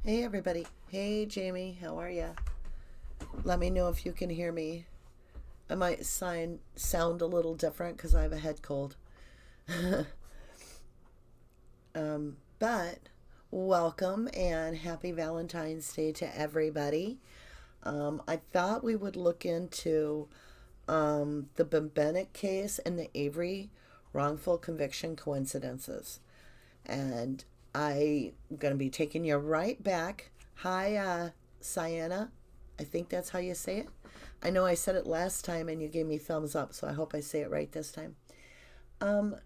Hey everybody. Hey Jamie, how are ya? Let me know if you can hear me. I might sound a little different because I have a head cold. But welcome and happy Valentine's Day to everybody. I thought we would look into the Bembenek case and the Avery wrongful conviction coincidences. And I'm going to be taking you right back. Hi, Sienna. I think that's how you say it. I know I said it last time and you gave me thumbs up, so I hope I say it right this time. Um,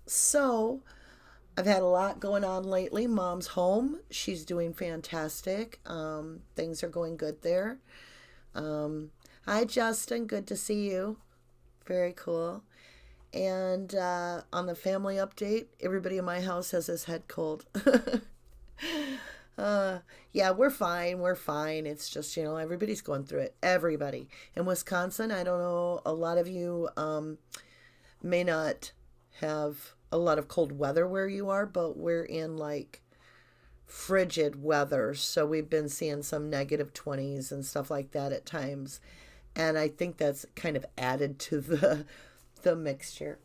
so, I've had a lot going on lately. Mom's home. She's doing fantastic. Things are going good there. Um, Hi, Justin. Good to see you. Very cool. And on the family update, everybody in my house has his head cold. uh, yeah, we're fine. We're fine. It's just, everybody's going through it. Everybody. In Wisconsin, I don't know, a lot of you may not have a lot of cold weather where you are, but we're in like frigid weather. So we've been seeing some negative 20s and stuff like that at times. And I think that's kind of added to the mixture.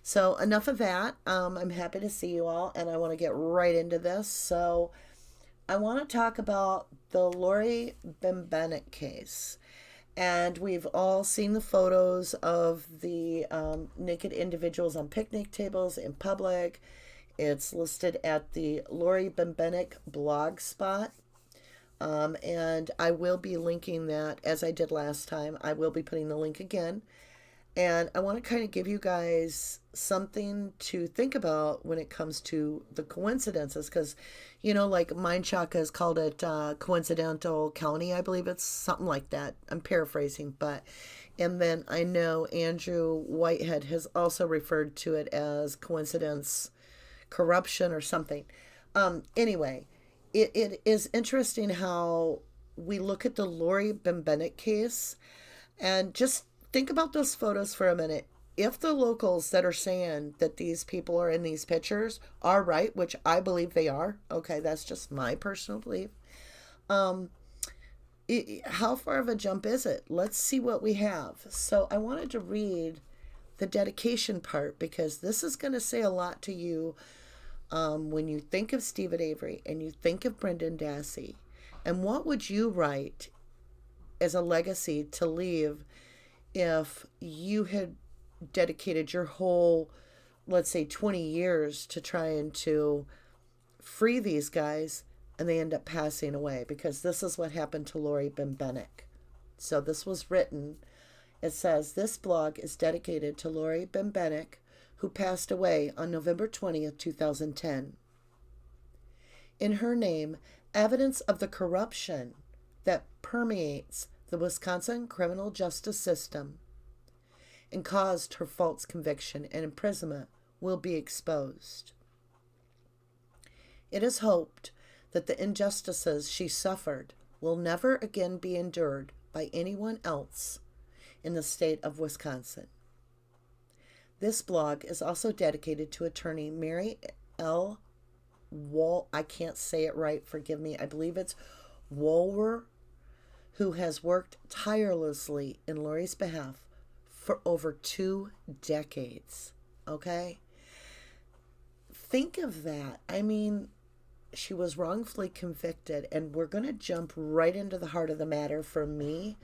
So enough of that. I'm happy to see you all, and I want to get right into this. So I want to talk about the Laurie Bembenek case. And we've all seen the photos of the naked individuals on picnic tables in public. It's listed at the Laurie Bembenek blog spot. And I will be linking that as I did last time. I will be putting the link again. And I want to kind of give you guys something to think about when it comes to the coincidences. Because, like Mind Shaka has called it coincidental county. I believe it's something like that. I'm paraphrasing. And then I know Andrew Whitehead has also referred to it as coincidence corruption or something. Anyway, it is interesting how we look at the Laurie Bembenek case and just think about those photos for a minute. If the locals that are saying that these people are in these pictures are right, which I believe they are, okay, that's just my personal belief. Um, how far of a jump is it? Let's see what we have. So I wanted to read the dedication part because this is going to say a lot to you when you think of Stephen Avery and you think of Brendan Dassey. And what would you write as a legacy to leave if you had dedicated your whole, let's say, 20 years to trying to free these guys and they end up passing away? Because this is what happened to Laurie Bembenek. So this was written. It says, this blog is dedicated to Laurie Bembenek, who passed away on November 20th, 2010. In her name, evidence of the corruption that permeates the Wisconsin criminal justice system and caused her false conviction and imprisonment will be exposed. It is hoped that the injustices she suffered will never again be endured by anyone else in the state of Wisconsin. This blog is also dedicated to attorney Mary L. I can't say it right, forgive me. I believe it's Wolwer, who has worked tirelessly in Laurie's behalf for over 2 decades. Okay? Think of that. I mean, she was wrongfully convicted, and we're going to jump right into the heart of the matter for me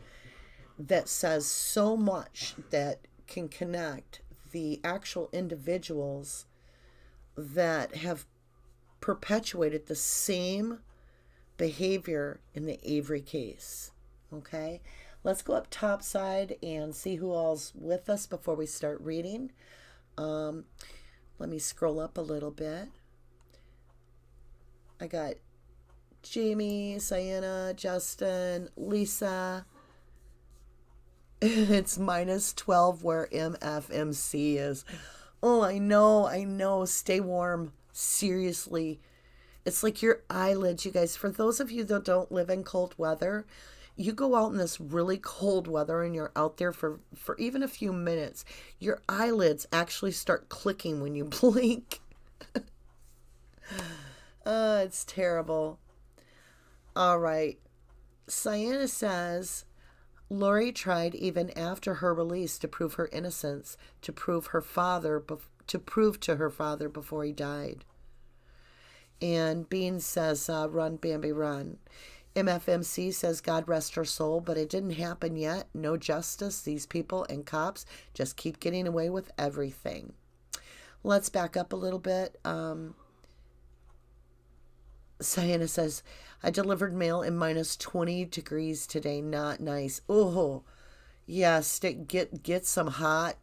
that says so much that can connect the actual individuals that have perpetuated the same behavior in the Avery case. Okay, let's go up top side and see who all's with us before we start reading. Let me scroll up a little bit. I got Jamie, Sienna, Justin, Lisa. It's -12 where MFMC is. Oh, I know. Stay warm. Seriously. It's like your eyelids, you guys. For those of you that don't live in cold weather, you go out in this really cold weather and you're out there for even a few minutes, your eyelids actually start clicking when you blink. It's terrible. All right. Sienna says Laurie tried even after her release to prove her innocence, to prove to her father before he died. And Bean says, "Run, Bambi, run." MFMC says, "God rest her soul, but it didn't happen yet. No justice. These people and cops just keep getting away with everything." Let's back up a little bit. Sienna says, "I delivered mail in minus 20 degrees today. Not nice." Oh, yes. Get some hot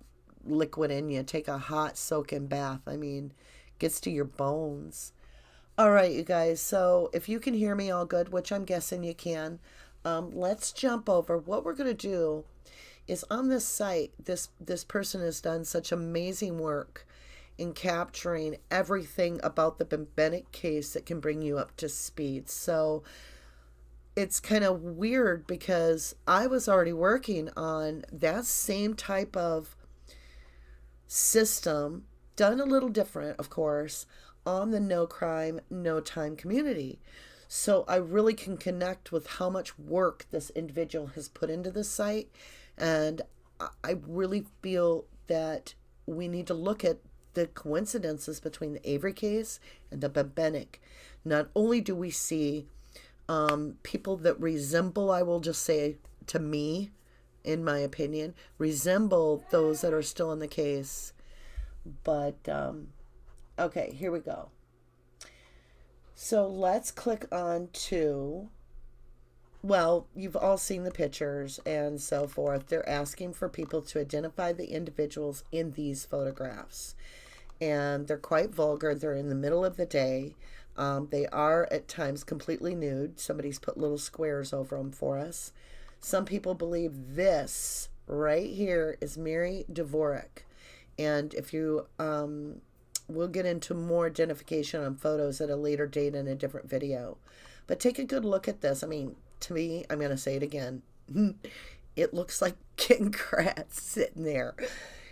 liquid in you. Take a hot soaking bath. I mean, gets to your bones. All right, you guys. So if you can hear me all good, which I'm guessing you can, let's jump over. What we're going to do is on this site, this person has done such amazing work in capturing everything about the Bembenek case that can bring you up to speed. So it's kind of weird because I was already working on that same type of system, done a little different, of course, on the no crime, no time community. So I really can connect with how much work this individual has put into this site. And I really feel that we need to look at the coincidences between the Avery case and the Bembenek. Not only do we see people that resemble, I will just say to me, in my opinion, resemble those that are still in the case, but okay, here we go. So let's click on to, well, you've all seen the pictures and so forth. They're asking for people to identify the individuals in these photographs. And they're quite vulgar. They're in the middle of the day. They are at times completely nude. Somebody's put little squares over them for us. Some people believe this right here is Mary Dvorak. And if you, we'll get into more identification on photos at a later date in a different video. But take a good look at this. I mean, to me, I'm going to say it again. It looks like Ken Kratz sitting there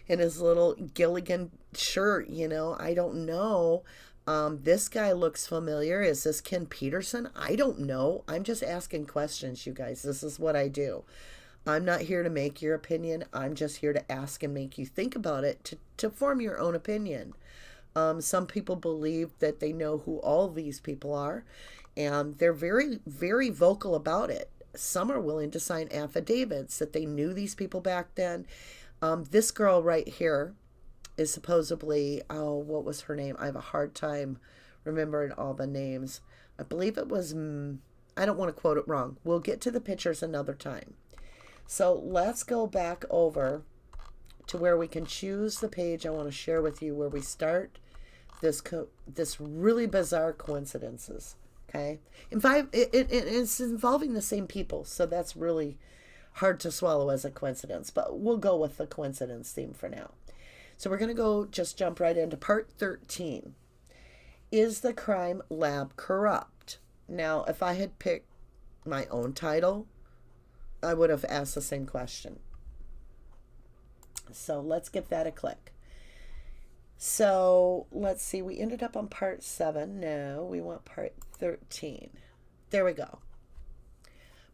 in his little Gilligan shirt, you know. I don't know. This guy looks familiar. Is this Ken Peterson? I don't know. I'm just asking questions, you guys. This is what I do. I'm not here to make your opinion. I'm just here to ask and make you think about it to form your own opinion. Some people believe that they know who all these people are, and they're very, very vocal about it. Some are willing to sign affidavits that they knew these people back then. This girl right here is supposedly, oh, what was her name? I have a hard time remembering all the names. I believe it was, I don't want to quote it wrong. We'll get to the pictures another time. So let's go back over to where we can choose the page I want to share with you, where we start this really bizarre coincidences. Okay, it's involving the same people, so that's really hard to swallow as a coincidence, but we'll go with the coincidence theme for now. So we're going to just jump right into part 13. Is the crime lab corrupt? Now, if I had picked my own title, I would have asked the same question. So let's give that a click. So let's see, we ended up on part 7. No, we want part 13. There we go.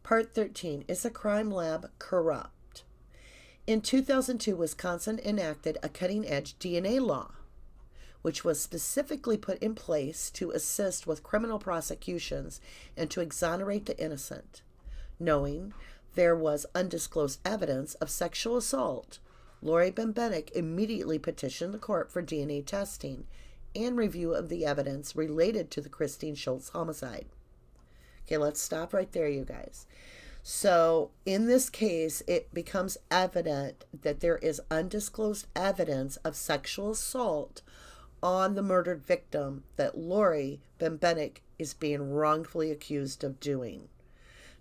Part 13, is the crime lab corrupt? In 2002, Wisconsin enacted a cutting-edge DNA law, which was specifically put in place to assist with criminal prosecutions and to exonerate the innocent. Knowing there was undisclosed evidence of sexual assault, Laurie Bembenek immediately petitioned the court for DNA testing and review of the evidence related to the Christine Schultz homicide. Okay, let's stop right there, you guys. So in this case, it becomes evident that there is undisclosed evidence of sexual assault on the murdered victim that Laurie Bembenek is being wrongfully accused of doing.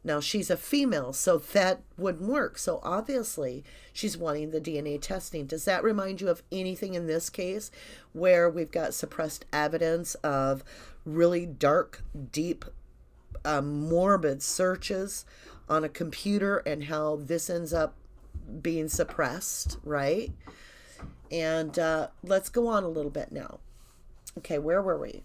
Now, she's a female, so that wouldn't work. So obviously, she's wanting the DNA testing. Does that remind you of anything in this case where we've got suppressed evidence of really dark, deep, morbid searches on a computer and how this ends up being suppressed, right? And let's go on a little bit now. Okay, where were we?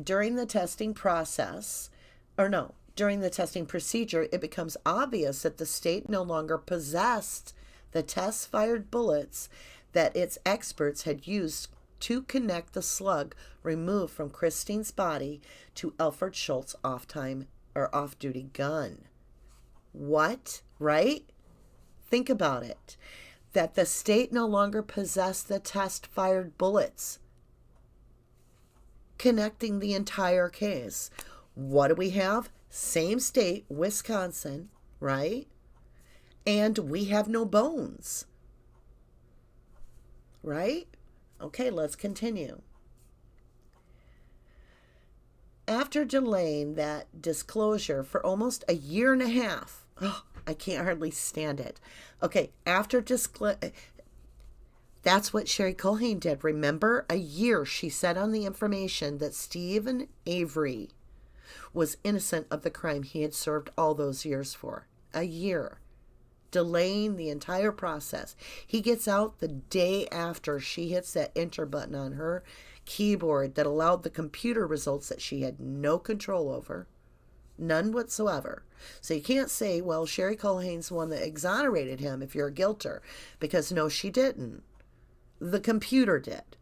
During the testing process, or no, during the testing procedure, it becomes obvious that the state no longer possessed the test fired bullets that its experts had used to connect the slug removed from Christine's body to Alfred Schultz's off duty gun. What? Right? Think about it. That the state no longer possessed the test fired bullets connecting the entire case. What do we have? Same state, Wisconsin, right? And we have no bones, right? Okay, let's continue. After delaying that disclosure for almost a year and a half, I can't hardly stand it. Okay, that's what Sherry Culhane did. Remember, a year she said on the information that Stephen Avery was innocent of the crime he had served all those years for. A year. Delaying the entire process. He gets out the day after she hits that enter button on her keyboard that allowed the computer results that she had no control over. None whatsoever. So you can't say, well, Sherry Culhane's the one that exonerated him if you're a guilter. Because no, she didn't. The computer did.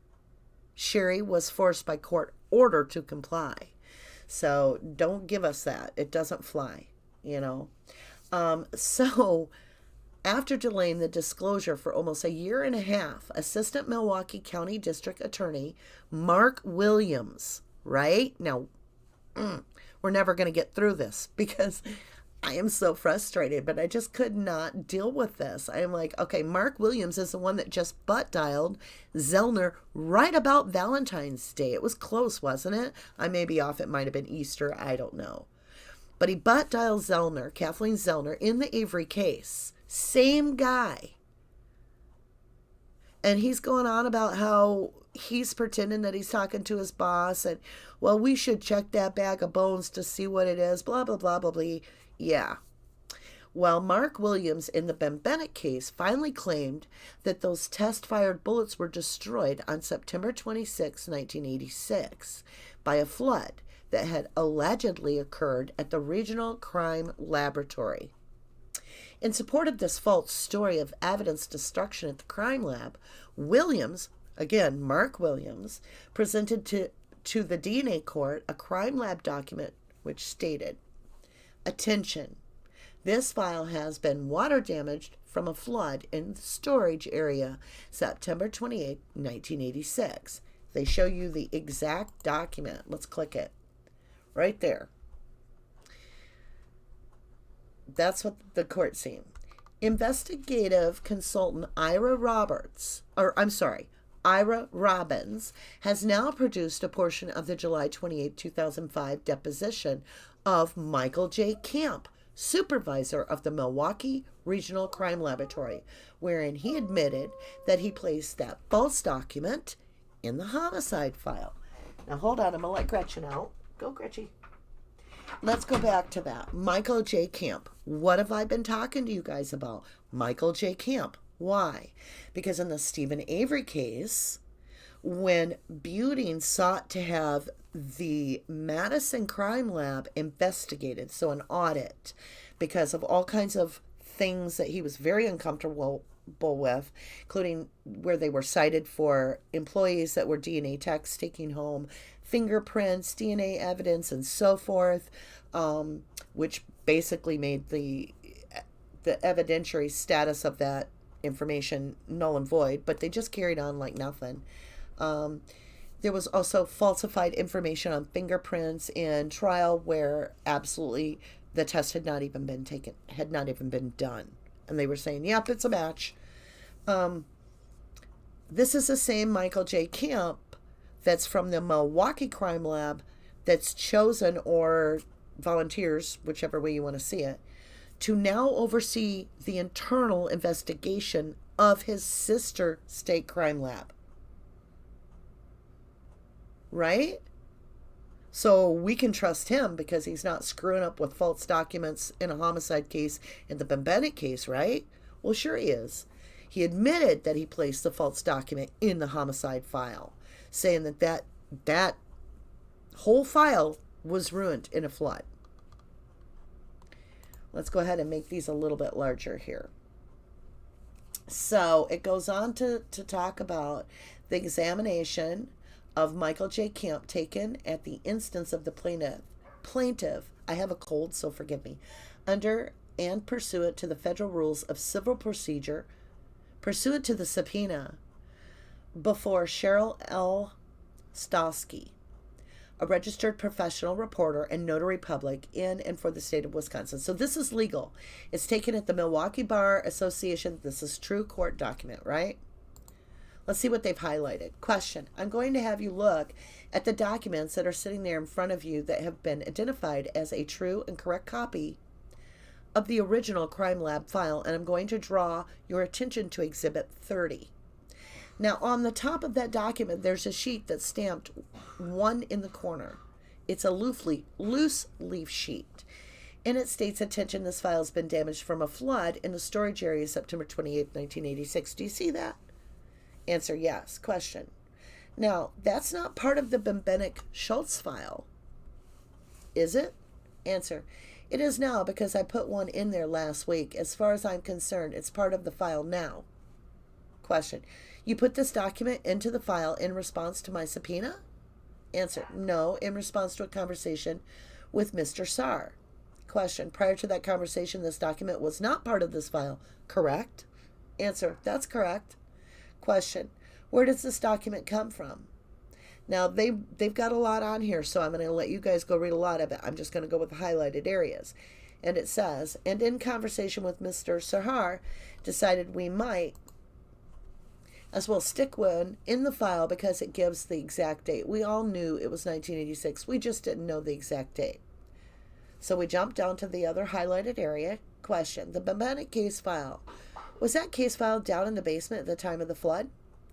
Sherry was forced by court order to comply. So don't give us that. It doesn't fly, you know. So after delaying the disclosure for almost a year and a half, Assistant Milwaukee County District Attorney Mark Williams, right? Now, we're never going to get through this because I am so frustrated, but I just could not deal with this. I'm like, okay, Mark Williams is the one that just butt dialed Zellner right about Valentine's Day. It was close, wasn't it? I may be off. It might have been Easter. I don't know. But he butt dialed Zellner, Kathleen Zellner, in the Avery case. Same guy. And he's going on about how he's pretending that he's talking to his boss and, well, we should check that bag of bones to see what it is, blah, blah, blah, blah, blah. Yeah. Well, Mark Williams in the Bembenek case finally claimed that those test-fired bullets were destroyed on September 26, 1986, by a flood that had allegedly occurred at the Regional Crime Laboratory. In support of this false story of evidence destruction at the crime lab, Williams, again, Mark Williams, presented to the DNA court a crime lab document which stated, "Attention, this file has been water damaged from a flood in the storage area September 28, 1986. They show you the exact document. Let's click it. Right there. That's what the court seen. Investigative consultant Ira Robbins has now produced a portion of the July 28, 2005 deposition of Michael J. Camp, supervisor of the Milwaukee Regional Crime Laboratory, wherein he admitted that he placed that false document in the homicide file. Now hold on, I'm going to let Gretchen out. Go, Gretchen. Let's go back to that. Michael J. Camp. What have I been talking to you guys about? Michael J. Camp. Why? Because in the Stephen Avery case, when Buting sought to have the Madison Crime Lab investigated, so an audit, because of all kinds of things that he was very uncomfortable with, including where they were cited for employees that were DNA techs taking home fingerprints, DNA evidence, and so forth, which basically made the evidentiary status of that information null and void, but they just carried on like nothing. There was also falsified information on fingerprints in trial where absolutely the test had not even been taken, had not even been done. And they were saying, yep, it's a match. This is the same Michael J. Camp that's from the Milwaukee Crime Lab that's chosen, or volunteers, whichever way you want to see it, to now oversee the internal investigation of his sister state crime lab. Right? So we can trust him because he's not screwing up with false documents in a homicide case in the Bembenek case, right? Well, sure he is. He admitted that he placed the false document in the homicide file, saying that whole file was ruined in a flood. Let's go ahead and make these a little bit larger here. So it goes on to talk about the examination of Michael J. Camp taken at the instance of the plaintiff, I have a cold, so forgive me, under and pursuant to the federal rules of civil procedure, pursuant to the subpoena before Cheryl L. Stosky, a registered professional reporter and notary public in and for the state of Wisconsin. So this is legal. It's taken at the Milwaukee Bar Association. This is true court document, right? Let's see what they've highlighted. Question. I'm going to have you look at the documents that are sitting there in front of you that have been identified as a true and correct copy of the original crime lab file, and I'm going to draw your attention to Exhibit 30. Now, on the top of that document, there's a sheet that's stamped 1 in the corner. It's a loose leaf sheet. And it states, attention, this file has been damaged from a flood in the storage area September 28, 1986. Do you see that? Answer, yes. Question. Now, that's not part of the Bembenek Schultz file, is it? Answer, it is now because I put one in there last week. As far as I'm concerned, it's part of the file now. Question. You put this document into the file in response to my subpoena? Answer. No, in response to a conversation with Mr. Saar. Question. Prior to that conversation, this document was not part of this file, correct? Answer. That's correct. Question. Where does this document come from? Now, they've got a lot on here, so I'm going to let you guys go read a lot of it. I'm just going to go with the highlighted areas. And it says, and in conversation with Mr. Sahar, decided we might as well stick one in the file because it gives the exact date. We all knew it was 1986. We just didn't know the exact date. So we jumped down to the other highlighted area. Question. The Bembenek case file. Was that case file down in the basement at the time of the flood?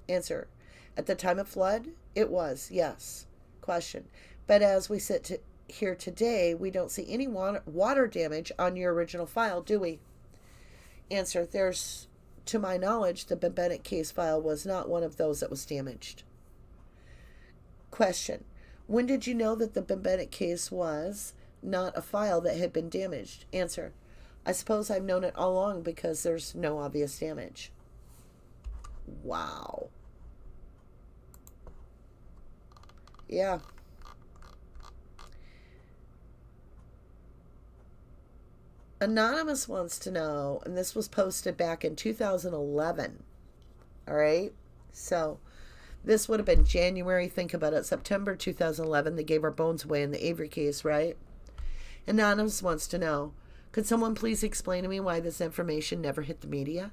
Answer. At the time of flood, it was, yes. Question. But as we sit here today, we don't see any water damage on your original file, do we? Answer. There's, to my knowledge, the Bembenek case file was not one of those that was damaged. Question. When did you know that the Bembenek case was not a file that had been damaged? Answer. I suppose I've known it all along because there's no obvious damage. Wow. Yeah. Anonymous wants to know, and this was posted back in 2011. All right. So this would have been January. Think about it. September 2011. They gave our bones away in the Avery case, right? Anonymous wants to know, could someone please explain to me why this information never hit the media?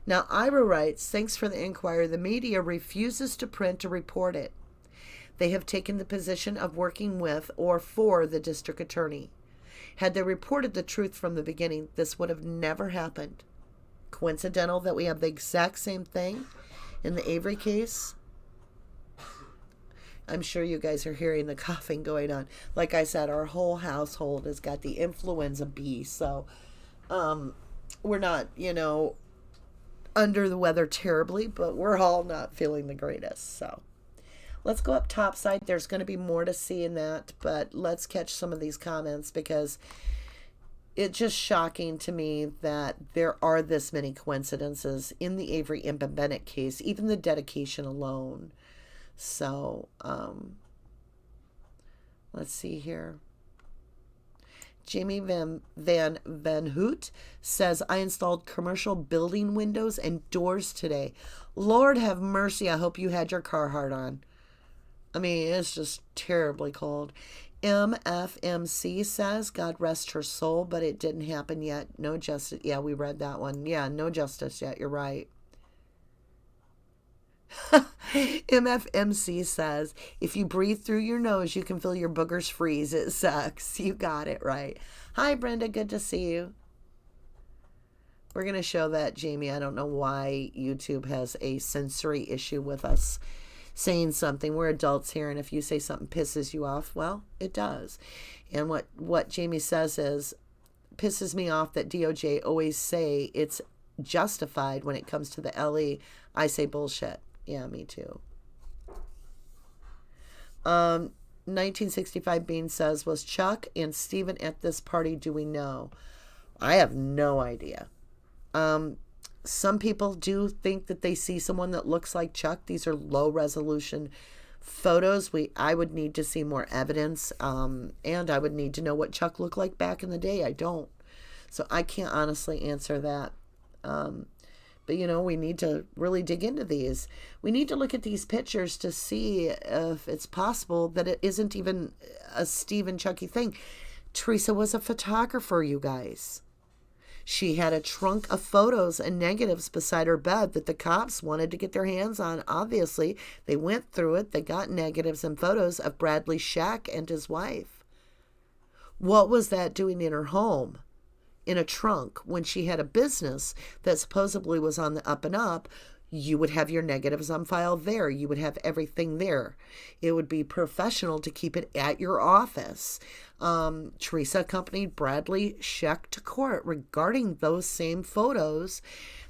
Now, Ira writes, thanks for the inquiry. The media refuses to print or report it. They have taken the position of working with or for the district attorney. Had they reported the truth from the beginning, this would have never happened. Coincidental that we have the exact same thing in the Avery case? I'm sure you guys are hearing the coughing going on. Like I said, our whole household has got the influenza bee, so we're not, under the weather terribly, but we're all not feeling the greatest, so. Let's go up top side. There's going to be more to see in that, but let's catch some of these comments because it's just shocking to me that there are this many coincidences in the Avery and Bembenek case, even the dedication alone. So, let's see here. Jamie Van Hoot says, I installed commercial building windows and doors today. Lord have mercy. I hope you had your Carhartt on. I mean, it's just terribly cold. MFMC says, God rest her soul, but it didn't happen yet. No justice. Yeah, we read that one. Yeah, no justice yet. You're right. MFMC says, if you breathe through your nose, you can feel your boogers freeze. It sucks. You got it right. Hi, Brenda. Good to see you. We're going to show that, Jamie. I don't know why YouTube has a sensory issue with us saying something. We're adults here, and if you say something pisses you off, well, it does. And what Jamie says is, pisses me off that DOJ always say it's justified when it comes to the LE. I say bullshit. Yeah, me too. 1965 Bean says, was Chuck and Stephen at this party? Do we know? I have no idea. Some people do think that they see someone that looks like Chuck. These are low resolution photos. I would need to see more evidence, and I would need to know what Chuck looked like back in the day. I don't. So I can't honestly answer that. But, we need to really dig into these. We need to look at these pictures to see if it's possible that it isn't even a Steve and Chucky thing. Teresa was a photographer, you guys. She had a trunk of photos and negatives beside her bed that the cops wanted to get their hands on. Obviously, they went through it. They got negatives and photos of Bradley Shack and his wife. What was that doing in her home? In a trunk, when she had a business that supposedly was on the up and up? You would have your negatives on file there. You would have everything there. It would be professional to keep it at your office. Teresa accompanied Bradley Shack to court regarding those same photos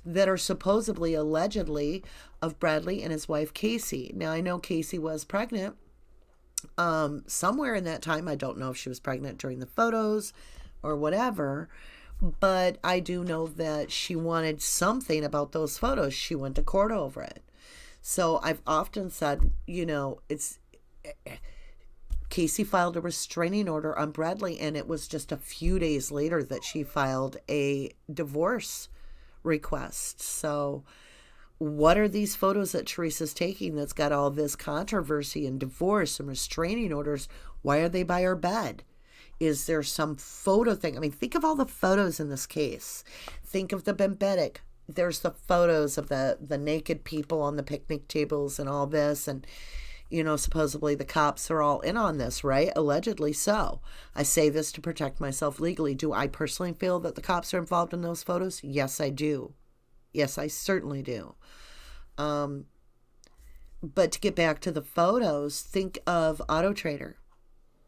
that are supposedly, allegedly, of Bradley and his wife Casey. Now, I know Casey was pregnant somewhere in that time. I don't know if she was pregnant during the photos or whatever. But I do know that she wanted something about those photos. She went to court over it. So I've often said, Casey filed a restraining order on Bradley, and it was just a few days later that she filed a divorce request. So what are these photos that Teresa's taking that's got all this controversy and divorce and restraining orders? Why are they by her bed? Is there some photo thing? I mean, think of all the photos in this case. Think of the Bembenek. There's the photos of the naked people on the picnic tables and all this. And, supposedly the cops are all in on this, right? Allegedly so. I say this to protect myself legally. Do I personally feel that the cops are involved in those photos? Yes, I do. Yes, I certainly do. But to get back to the photos, think of Auto Trader.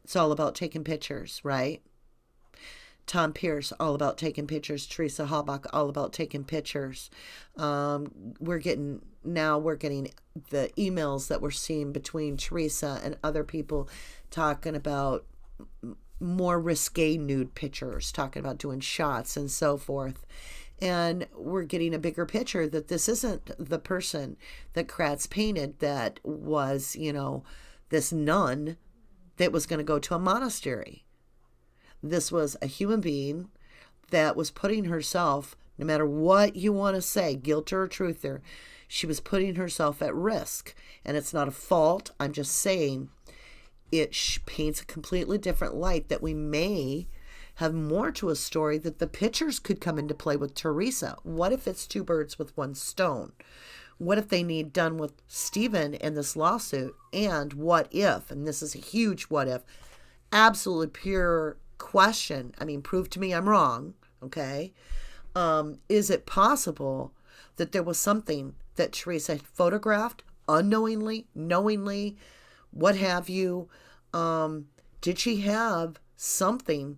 It's all about taking pictures, right? Tom Pierce, all about taking pictures. Teresa Halbach, all about taking pictures. We're getting the emails that we're seeing between Teresa and other people talking about more risque nude pictures, talking about doing shots and so forth. And we're getting a bigger picture that this isn't the person that Kratz painted that was, this nun that was going to go to a monastery. This was a human being that was putting herself, no matter what you want to say, guilt or truth there, she was putting herself at risk. And it's not a fault. I'm just saying it paints a completely different light that we may have more to a story, that the pictures could come into play with Teresa. What if it's two birds with one stone? What if they need done with Stephen and this lawsuit? And what if, and this is a huge what if, absolutely pure question. I mean, prove to me I'm wrong, okay? Is it possible that there was something that Teresa photographed unknowingly, knowingly, what have you? Did she have something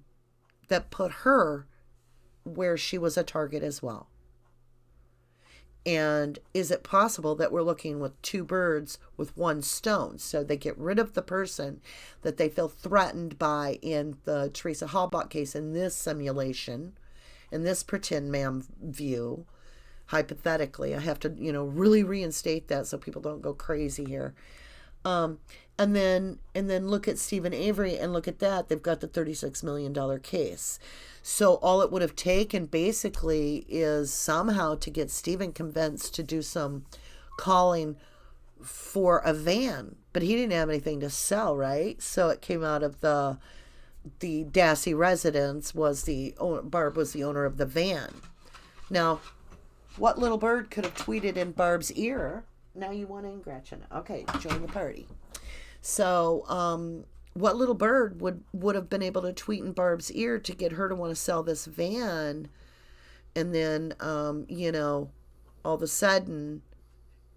that put her where she was a target as well? And is it possible that we're looking with two birds with one stone? So they get rid of the person that they feel threatened by in the Teresa Halbach case, in this simulation, in this pretend man view, hypothetically. I have to, really reinstate that so people don't go crazy here. And then look at Stephen Avery and look at that. They've got the $36 million case. So all it would have taken basically is somehow to get Stephen convinced to do some calling for a van, but he didn't have anything to sell, right? So it came out of the Dassey residence. Barb was the owner of the van. Now, what little bird could have tweeted in Barb's ear? Now you want in, Gretchen. Okay, join the party. So, what little bird would have been able to tweet in Barb's ear to get her to want to sell this van? And then, all of a sudden,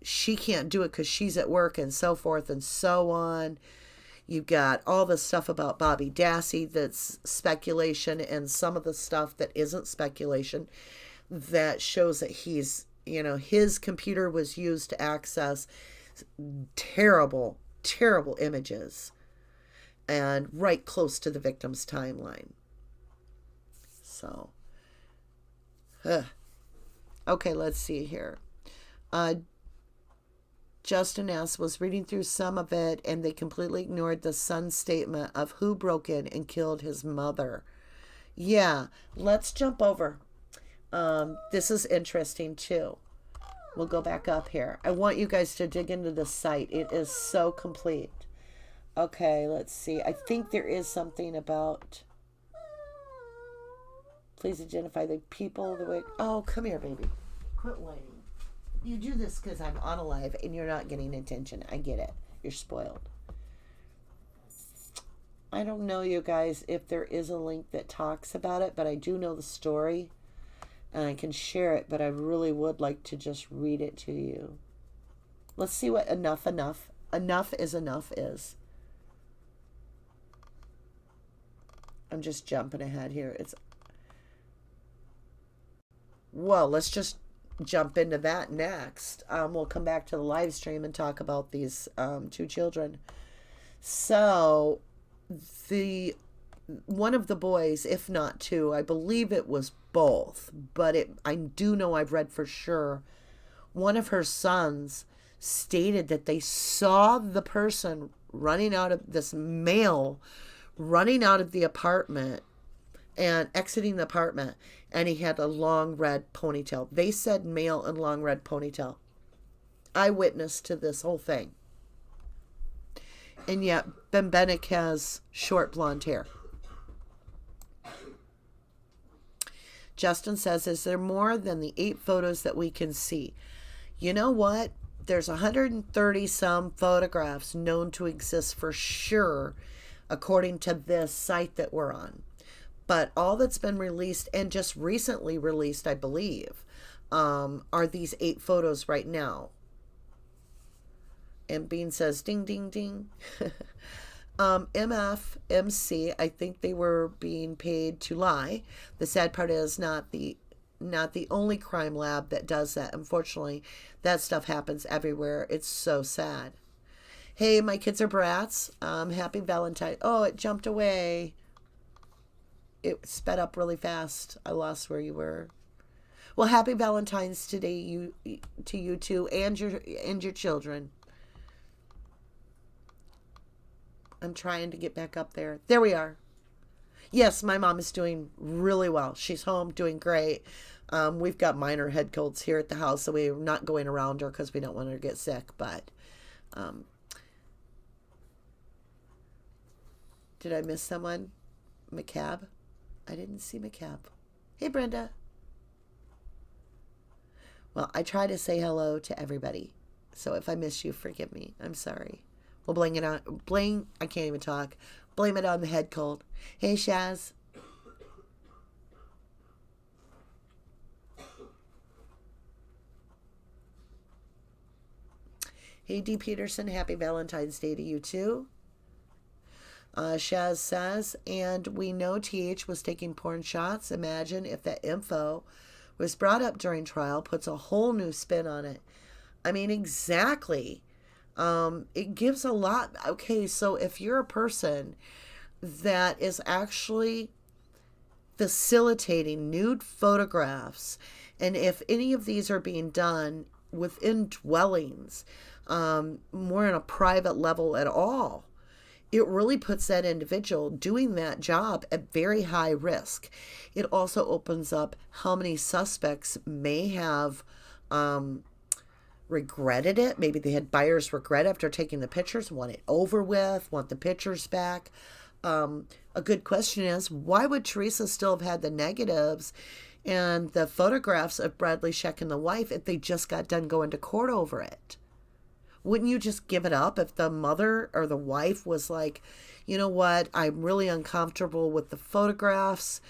she can't do it because she's at work and so forth and so on. You've got all the stuff about Bobby Dassey that's speculation, and some of the stuff that isn't speculation that shows that he's, his computer was used to access terrible, terrible images. and right close to the victim's timeline. So, okay, let's see here. Justin asks, was reading through some of it and they completely ignored the son's statement of who broke in and killed his mother. Yeah, let's jump over. This is interesting too. We'll go back up here. I want you guys to dig into the site. It is so complete. Okay, let's see. I think there is something about... Please identify the people. Oh, come here, baby. Quit whining. You do this because I'm on alive and you're not getting attention. I get it. You're spoiled. I don't know, you guys, if there is a link that talks about it, but I do know the story. And I can share it, but I really would like to just read it to you. Let's see what enough is enough is. I'm just jumping ahead here. Well, let's just jump into that next. We'll come back to the live stream and talk about these two children. So, one of the boys, if not two, I believe it was both, but I do know I've read for sure, one of her sons stated that they saw the person running out of this male, running out of the apartment and exiting the apartment, and he had a long red ponytail. They said male and long red ponytail. Eyewitness to this whole thing. And yet Bembenek has short blonde hair. Justin says, is there more than the 8 photos that we can see? You know what? There's 130 some photographs known to exist for sure, according to this site that we're on. But all that's been released, and just recently released, I believe, are these 8 photos right now. And Bean says, ding, ding, ding. MF, MC, I think they were being paid to lie. The sad part is not the only crime lab that does that. Unfortunately, that stuff happens everywhere. It's so sad. Hey, my kids are brats. Happy Valentine. Oh, it jumped away. It sped up really fast. I lost where you were. Well, happy Valentine's today to you too, and your children. I'm trying to get back up there. There we are. Yes, my mom is doing really well. She's home, doing great. We've got minor head colds here at the house, so we're not going around her because we don't want her to get sick. But did I miss someone? McCab? I didn't see McCab. Hey, Brenda. Well, I try to say hello to everybody. So if I miss you, forgive me. I'm sorry. We'll blame it on, I can't even talk. Blame it on the head cold. Hey, Shaz. Hey, D. Peterson, happy Valentine's Day to you too. Shaz says, and we know TH was taking porn shots. Imagine if that info was brought up during trial, puts a whole new spin on it. I mean, exactly. It gives a lot. Okay, so if you're a person that is actually facilitating nude photographs, and if any of these are being done within dwellings, more on a private level at all, it really puts that individual doing that job at very high risk. It also opens up how many suspects may have regretted it. Maybe they had buyer's regret after taking the pictures, want it over with, want the pictures back. A good question is, why would Teresa still have had the negatives and the photographs of Bradley Scheck and the wife if they just got done going to court over it? Wouldn't you just give it up if the mother or the wife was like, you know what, I'm really uncomfortable with the photographs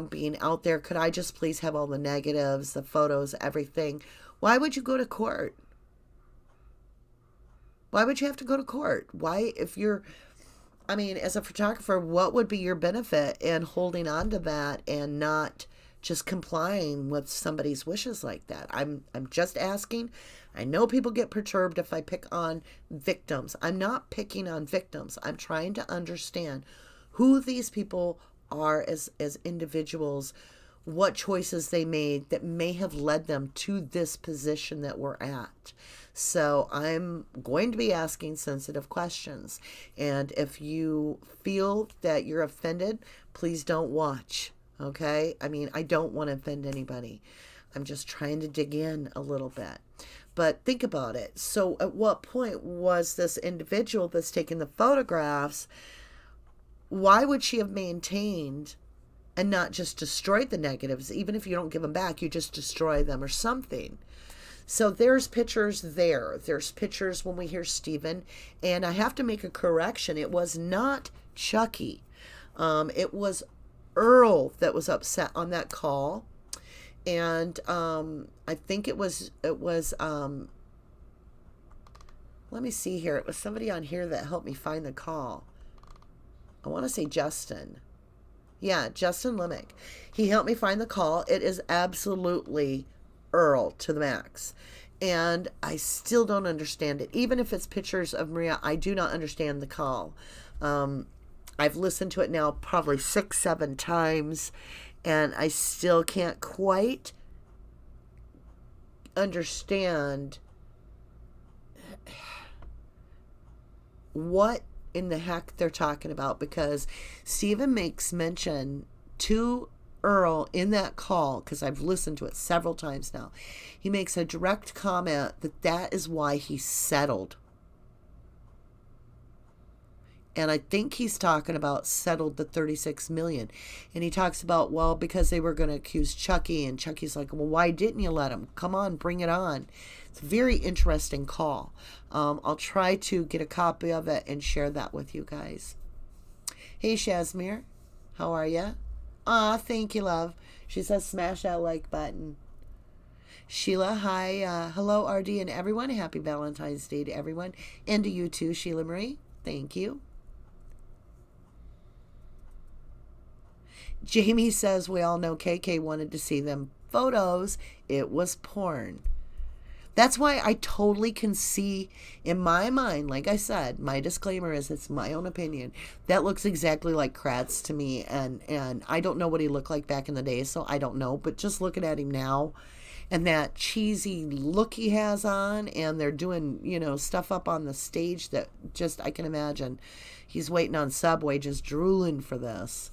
being out there. Could I just please have all the negatives, the photos, everything? Why would you go to court? Why would you have to go to court? Why, if you're, I mean, as a photographer, what would be your benefit in holding on to that and not just complying with somebody's wishes like that? I'm just asking. I know people get perturbed if I pick on victims. I'm not picking on victims. I'm trying to understand who these people are as individuals, what choices they made that may have led them to this position that we're at. So I'm going to be asking sensitive questions. And if you feel that you're offended, please don't watch. Okay? I mean, I don't want to offend anybody. I'm just trying to dig in a little bit. But think about it. So at what point was this individual that's taking the photographs, why would she have maintained and not just destroyed the negatives? Even if you don't give them back, you just destroy them or something. So there's pictures there. There's pictures when we hear Stephen. And I have to make a correction. It was not Chucky. It was Earl that was upset on that call. And I think it was let me see here. It was somebody on here that helped me find the call. I want to say Justin. Yeah, Justin Lemick. He helped me find the call. It is absolutely Earl to the max. And I still don't understand it. Even if it's pictures of Maria, I do not understand the call. I've listened to it now probably 6-7 times, and I still can't quite understand what in the heck they're talking about, because Stephen makes mention to Earl in that call, because I've listened to it several times now. He makes a direct comment that is why he settled. And I think he's talking about settled the $36 million. And he talks about, well, because they were going to accuse Chucky. And Chucky's like, well, why didn't you let him? Come on, bring it on. It's a very interesting call. I'll try to get a copy of it and share that with you guys. Hey, Shazmir. How are you? Thank you, love. She says smash that like button. Sheila, hi. Hello, RD and everyone. Happy Valentine's Day to everyone. And to you too, Sheila Marie. Thank you. Jamie says we all know KK wanted to see them photos. It was porn. That's why I totally can see in my mind, like I said, my disclaimer is it's my own opinion. That looks exactly like Kratz to me. And I don't know what he looked like back in the day, so I don't know. But just looking at him now and that cheesy look he has on, and they're doing, stuff up on the stage that just, I can imagine he's waiting on Subway just drooling for this.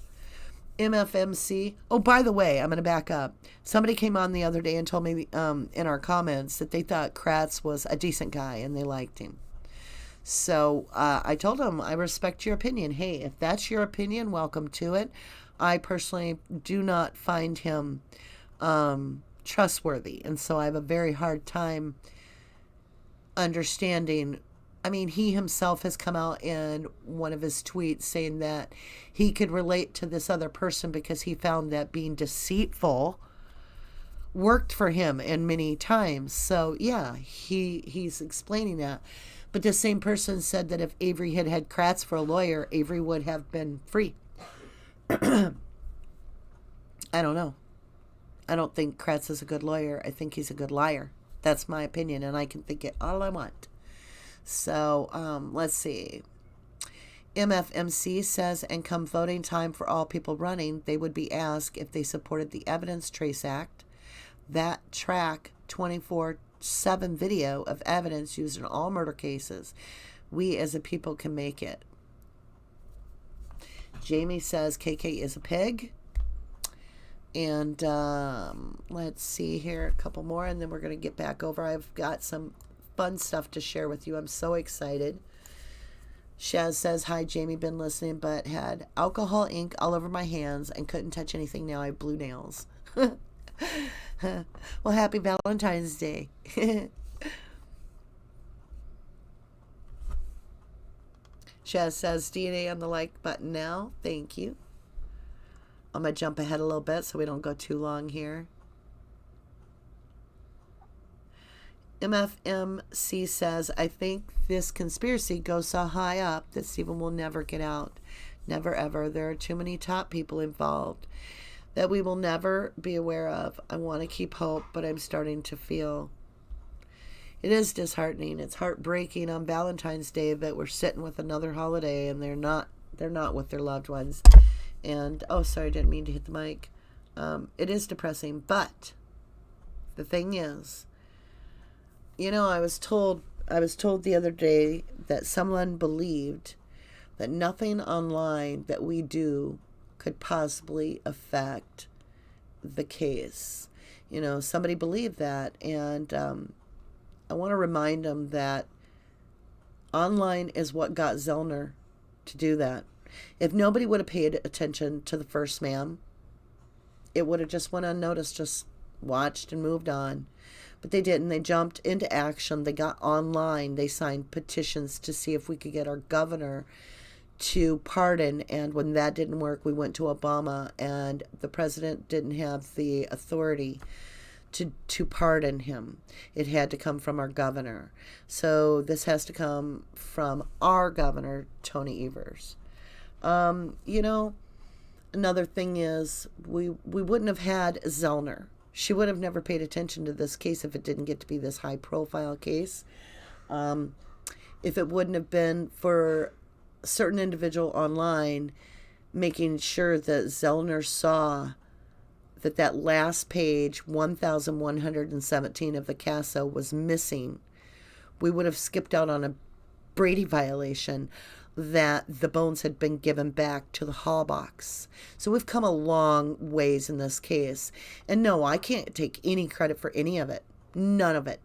MFMC. Oh, by the way, I'm going to back up. Somebody came on the other day and told me in our comments that they thought Kratz was a decent guy and they liked him. So I told him, I respect your opinion. Hey, if that's your opinion, welcome to it. I personally do not find him trustworthy. And so I have a very hard time understanding. I mean, he himself has come out in one of his tweets saying that he could relate to this other person because he found that being deceitful worked for him in many times. So, yeah, he's explaining that. But the same person said that if Avery had had Kratz for a lawyer, Avery would have been free. I don't know. I don't think Kratz is a good lawyer. I think he's a good liar. That's my opinion, and I can think it all I want. So, let's see. MFMC says, and come voting time for all people running, they would be asked if they supported the Evidence Trace Act. That track 24/7 video of evidence used in all murder cases. We as a people can make it. Jamie says KK is a pig. And let's see here, a couple more, and then we're going to get back over. I've got some fun stuff to share with you. I'm so excited. Shaz says, hi, Jamie, been listening, but had alcohol ink all over my hands and couldn't touch anything. Now I have blue nails. Well, happy Valentine's Day. Shaz says, DNA on the like button now. Thank you. I'm going to jump ahead a little bit so we don't go too long here. MFMC says, I think this conspiracy goes so high up that Stephen will never get out. Never, ever. There are too many top people involved that we will never be aware of. I want to keep hope, but I'm starting to feel. It is disheartening. It's heartbreaking on Valentine's Day that we're sitting with another holiday and they're not with their loved ones. And oh, sorry, I didn't mean to hit the mic. It is depressing, but the thing is, I was told the other day that someone believed that nothing online that we do could possibly affect the case. Somebody believed that, and I want to remind them that online is what got Zellner to do that. If nobody would have paid attention to the first ma'am, it would have just went unnoticed, just watched and moved on. But they didn't. They jumped into action. They got online. They signed petitions to see if we could get our governor to pardon. And when that didn't work, we went to Obama, and the president didn't have the authority to pardon him. It had to come from our governor. So this has to come from our governor, Tony Evers. Another thing is we wouldn't have had Zellner. She would have never paid attention to this case if it didn't get to be this high profile case. If it wouldn't have been for a certain individual online making sure that Zellner saw that last page, 1,117 of the CASA, was missing, we would have skipped out on a Brady violation that the bones had been given back to the Hall box. So we've come a long ways in this case. And no, I can't take any credit for any of it. None of it.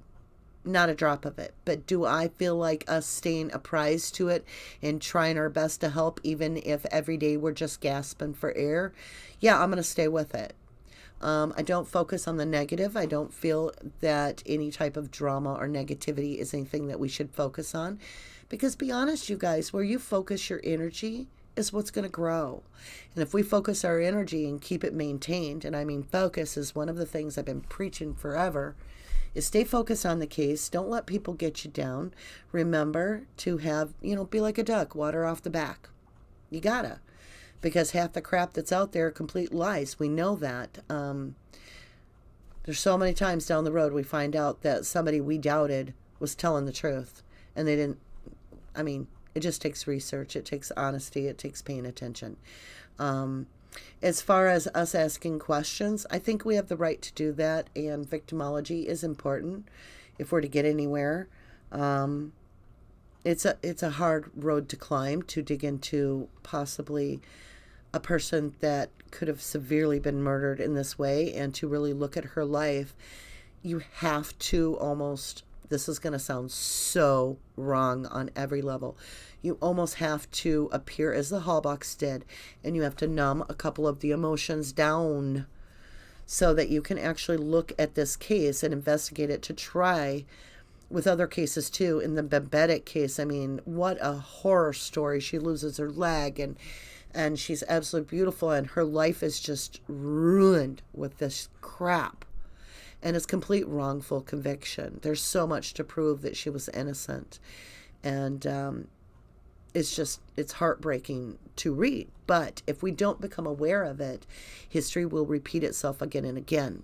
Not a drop of it. But do I feel like us staying apprised to it and trying our best to help, even if every day we're just gasping for air? Yeah, I'm going to stay with it. I don't focus on the negative. I don't feel that any type of drama or negativity is anything that we should focus on. Because be honest, you guys, where you focus your energy is what's going to grow. And if we focus our energy and keep it maintained, and I mean focus is one of the things I've been preaching forever, is stay focused on the case. Don't let people get you down. Remember to have, be like a duck, water off the back. You gotta. Because half the crap that's out there are complete lies. We know that. There's so many times down the road we find out that somebody we doubted was telling the truth. And they didn't. It just takes research. It takes honesty. It takes paying attention. As far as us asking questions, I think we have the right to do that. And victimology is important if we're to get anywhere. It's a hard road to climb to dig into possibly a person that could have severely been murdered in this way, and to really look at her life. You have to almost, this is going to sound so wrong on every level, you almost have to appear as the Hallbox did, and you have to numb a couple of the emotions down so that you can actually look at this case and investigate it to try with other cases too. In the Bembenek case, what a horror story. She loses her leg, and she's absolutely beautiful, and her life is just ruined with this crap. And it's complete wrongful conviction. There's so much to prove that she was innocent. And it's heartbreaking to read. But if we don't become aware of it, history will repeat itself again and again.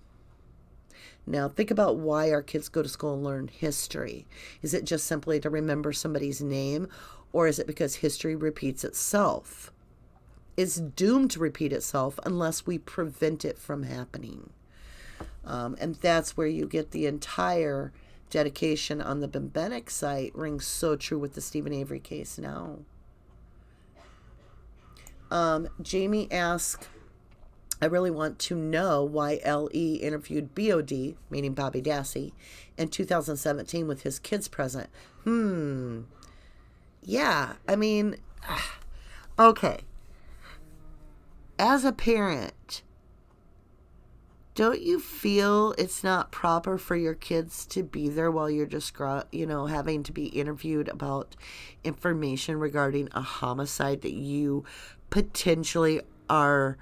Now, think about why our kids go to school and learn history. Is it just simply to remember somebody's name, or is it because history repeats itself? It's doomed to repeat itself unless we prevent it from happening. And that's where you get the entire dedication on the Bembenek site rings so true with the Stephen Avery case now. Jamie asked, I really want to know why L.E. interviewed B.O.D., meaning Bobby Dassey, in 2017 with his kids present. Yeah, okay. As a parent, don't you feel it's not proper for your kids to be there while you're just, having to be interviewed about information regarding a homicide that you potentially are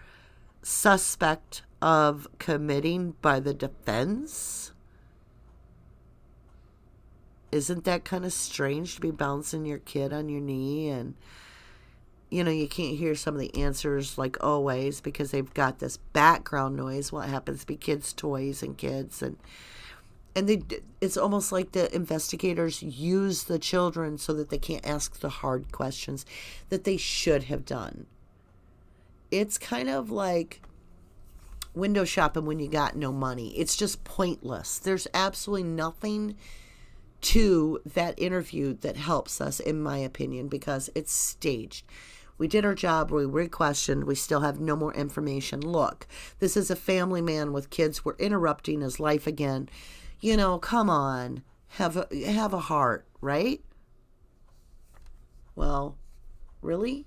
suspect of committing by the defense? Isn't that kind of strange to be bouncing your kid on your knee and you can't hear some of the answers like always because they've got this background noise. What happens to be kids' toys and kids, and And it's almost like the investigators use the children so that they can't ask the hard questions that they should have done. It's kind of like window shopping when you got no money. It's just pointless. There's absolutely nothing to that interview that helps us, in my opinion, because it's staged. We did our job. We re-questioned. We still have no more information. Look, this is a family man with kids. We're interrupting his life again. You know, come on. Have a heart, right? Well, really?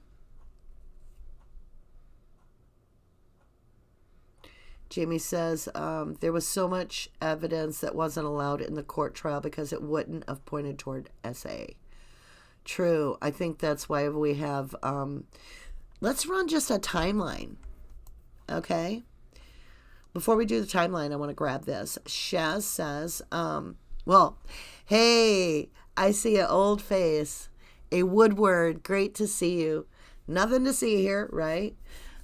Jamie says there was so much evidence that wasn't allowed in the court trial because it wouldn't have pointed toward SA. True. I think that's why we have... let's run just a timeline. Okay? Before we do the timeline, I want to grab this. Shaz says, well, hey, I see an old face. A Woodward, great to see you. Nothing to see here, right?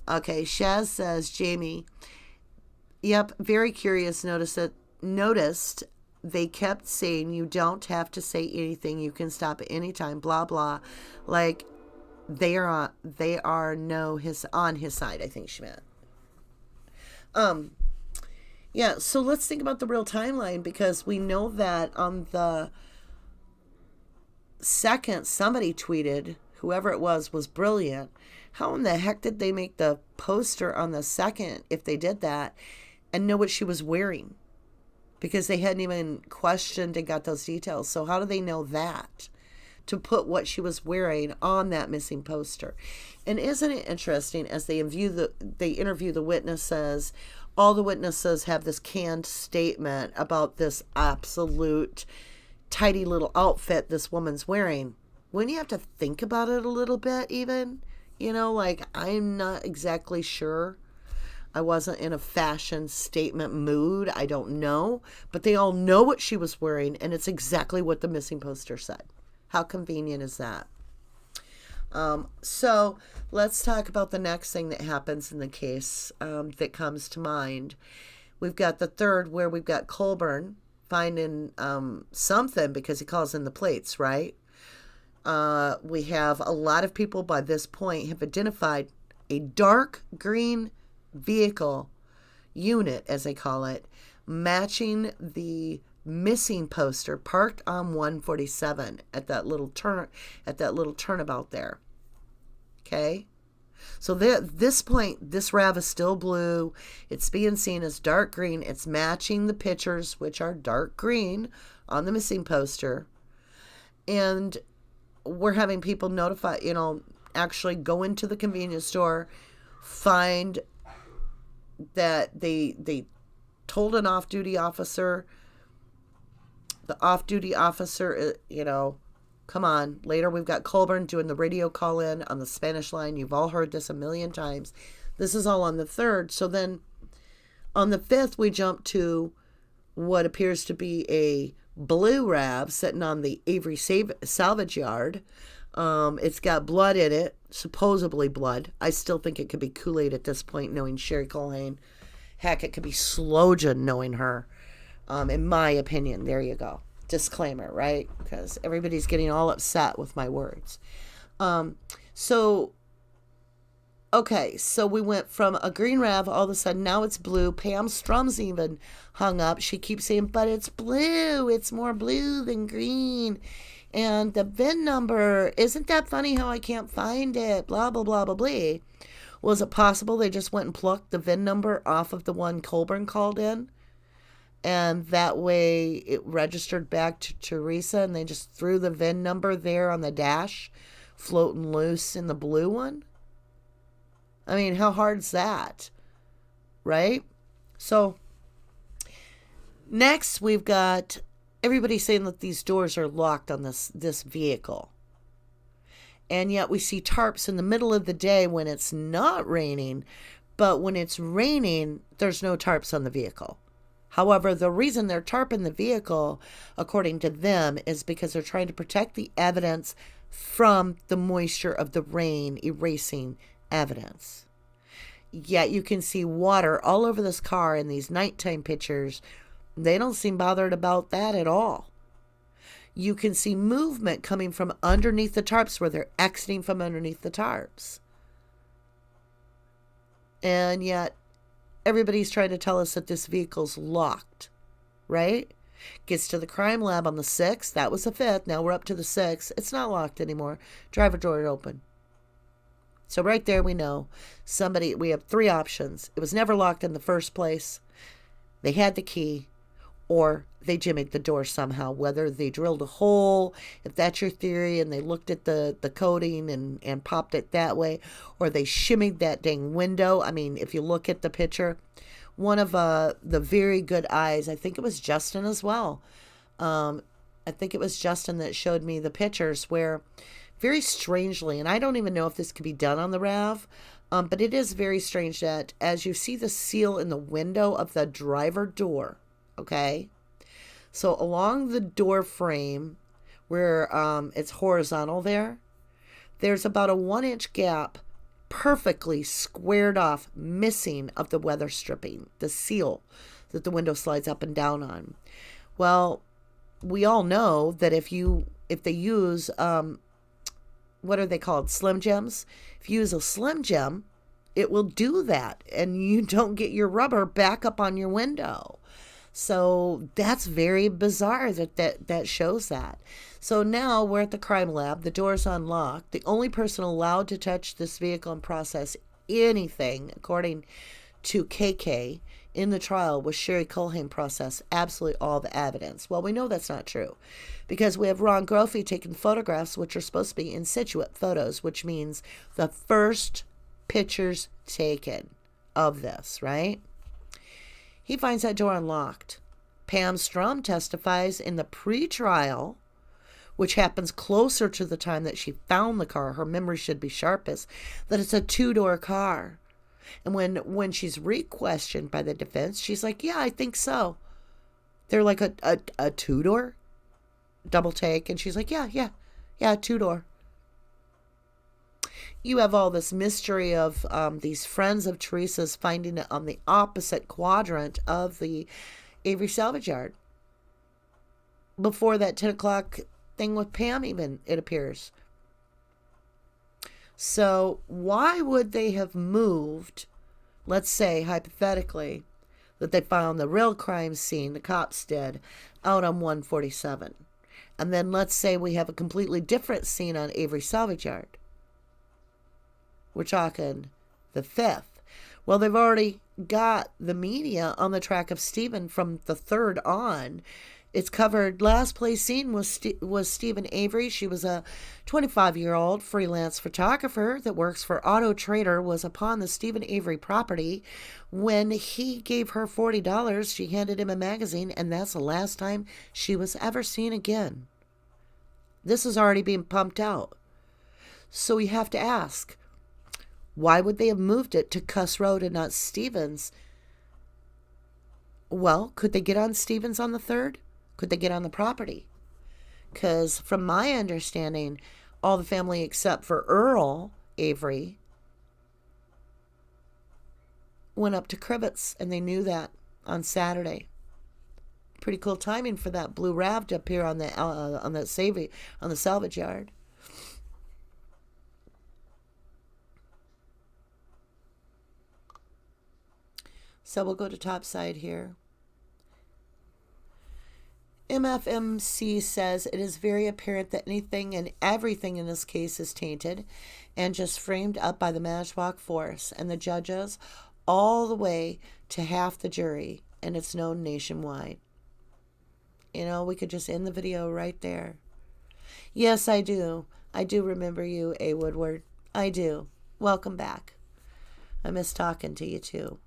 Okay, Shaz says, Jamie, yep, very curious. Noticed they kept saying you don't have to say anything. You can stop at any time, blah, blah. Like, they are on his side, I think she meant. Yeah, so let's think about the real timeline, because we know that on the second somebody tweeted, whoever it was brilliant. How in the heck did they make the poster on the second, if they did that, and know what she was wearing? Because they hadn't even questioned and got those details. So how do they know that? To put what she was wearing on that missing poster. And isn't it interesting, as they interview the witnesses, all the witnesses have this canned statement about this absolute tidy little outfit this woman's wearing. Wouldn't you have to think about it a little bit even? You know, like, I'm not exactly sure. I wasn't in a fashion statement mood. I don't know. But they all know what she was wearing, and it's exactly what the missing poster said. How convenient is that? So let's talk about the next thing that happens in the case that comes to mind. We've got the third, where we've got Colburn finding something, because he calls in the plates, right? We have a lot of people by this point have identified a dark green vehicle unit, as they call it, matching the missing poster parked on 147 at that little turnabout there. Okay, so at this point, this RAV is still blue. It's being seen as dark green. It's matching the pictures, which are dark green, on the missing poster. And we're having people notify, actually go into the convenience store, find that they told an off-duty officer. The off-duty officer, come on. Later, we've got Colburn doing the radio call-in on the Spanish line. You've all heard this a million times. This is all on the third. So then on the fifth, we jump to what appears to be a blue RAV sitting on the Avery salvage yard. It's got blood in it, supposedly blood. I still think it could be Kool-Aid at this point, knowing Sherry Culhane. Heck, it could be Slojan, knowing her. In my opinion. There you go. Disclaimer, right? Because everybody's getting all upset with my words. So we went from a green RAV, all of a sudden now it's blue. Pam Strum's even hung up. She keeps saying, but it's blue. It's more blue than green. And the VIN number, isn't that funny how I can't find it? Blah, blah, blah, blah, blah. Was it possible they just went and plucked the VIN number off of the one Colburn called in? And that way it registered back to Teresa, and they just threw the VIN number there on the dash, floating loose in the blue one? I mean, how hard's that? Right? So, next we've got everybody saying that these doors are locked on this vehicle. And yet we see tarps in the middle of the day when it's not raining, but when it's raining, there's no tarps on the vehicle. However, the reason they're tarping the vehicle, according to them, is because they're trying to protect the evidence from the moisture of the rain erasing evidence. Yet you can see water all over this car in these nighttime pictures, They don't seem bothered about that at all. You can see movement coming from underneath the tarps where they're exiting from underneath the tarps. And yet, everybody's trying to tell us that this vehicle's locked, right? Gets to the crime lab on the 6th. That was the 5th. Now we're up to the 6th. It's not locked anymore. Driver door open. So right there we know we have 3 options. It was never locked in the first place. They had the key, or they jimmied the door somehow, whether they drilled a hole, if that's your theory, and they looked at the coating and popped it that way, or they shimmied that dang window. I mean, if you look at the picture, one of the very good eyes, I think it was Justin as well. I think it was Justin that showed me the pictures where very strangely, and I don't even know if this could be done on the RAV, but it is very strange that as you see the seal in the window of the driver door, okay? So along the door frame where it's horizontal there's about a 1-inch gap perfectly squared off, missing of the weather stripping, the seal that the window slides up and down on. Well, we all know that if they use what are they called? Slim Jims. If you use a Slim Jim, it will do that, and you don't get your rubber back up on your window. So that's very bizarre that shows that. So now we're at the crime lab. The door's unlocked. The only person allowed to touch this vehicle and process anything, according to KK, in the trial was Sherry Culhane processed absolutely all the evidence. Well, we know that's not true because we have Ron Groffey taking photographs, which are supposed to be in situ photos, which means the first pictures taken of this, right? He finds that door unlocked. Pam Strum testifies in the pre-trial, which happens closer to the time that she found the car. Her memory should be sharpest, that it's a 2-door car. And when she's re-questioned by the defense, she's like, yeah, I think so. They're like a 2-door? Double take. And she's like, yeah, 2-door. You have all this mystery of these friends of Teresa's finding it on the opposite quadrant of the Avery salvage yard. Before that 10 o'clock thing with Pam even, it appears. So why would they have moved, let's say hypothetically, that they found the real crime scene, the cops did, out on 147. And then let's say we have a completely different scene on Avery salvage yard. We're talking the 5th. Well, they've already got the media on the track of Stephen from the 3rd on. It's covered. Last place seen was Stephen Avery. She was a 25-year-old freelance photographer that works for Auto Trader, was upon the Stephen Avery property. When he gave her $40, she handed him a magazine, and that's the last time she was ever seen again. This is already being pumped out. So we have to ask, why would they have moved it to Cuss Road and not Stevens? Well, could they get on Stevens on the 3rd? Could they get on the property? Because from my understanding, all the family except for Earl Avery went up to Crivets, and they knew that on Saturday. Pretty cool timing for that blue RAV to appear on the salvage yard. So we'll go to top side here. MFMC says it is very apparent that anything and everything in this case is tainted and just framed up by the Manitowoc force and the judges all the way to half the jury, and it's known nationwide. You know, we could just end the video right there. Yes, I do. I do remember you, A. Woodward. I do. Welcome back. I miss talking to you too.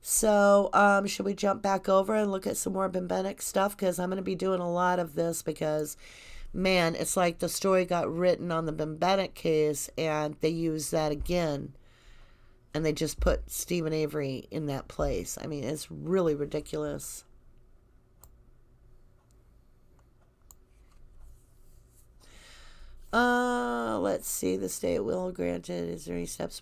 So, should we jump back over and look at some more Bembenek stuff? Because I'm going to be doing a lot of this because, man, it's like the story got written on the Bembenek case and they used that again. And they just put Stephen Avery in that place. I mean, it's really ridiculous. Let's see. The state will granted. Is there any steps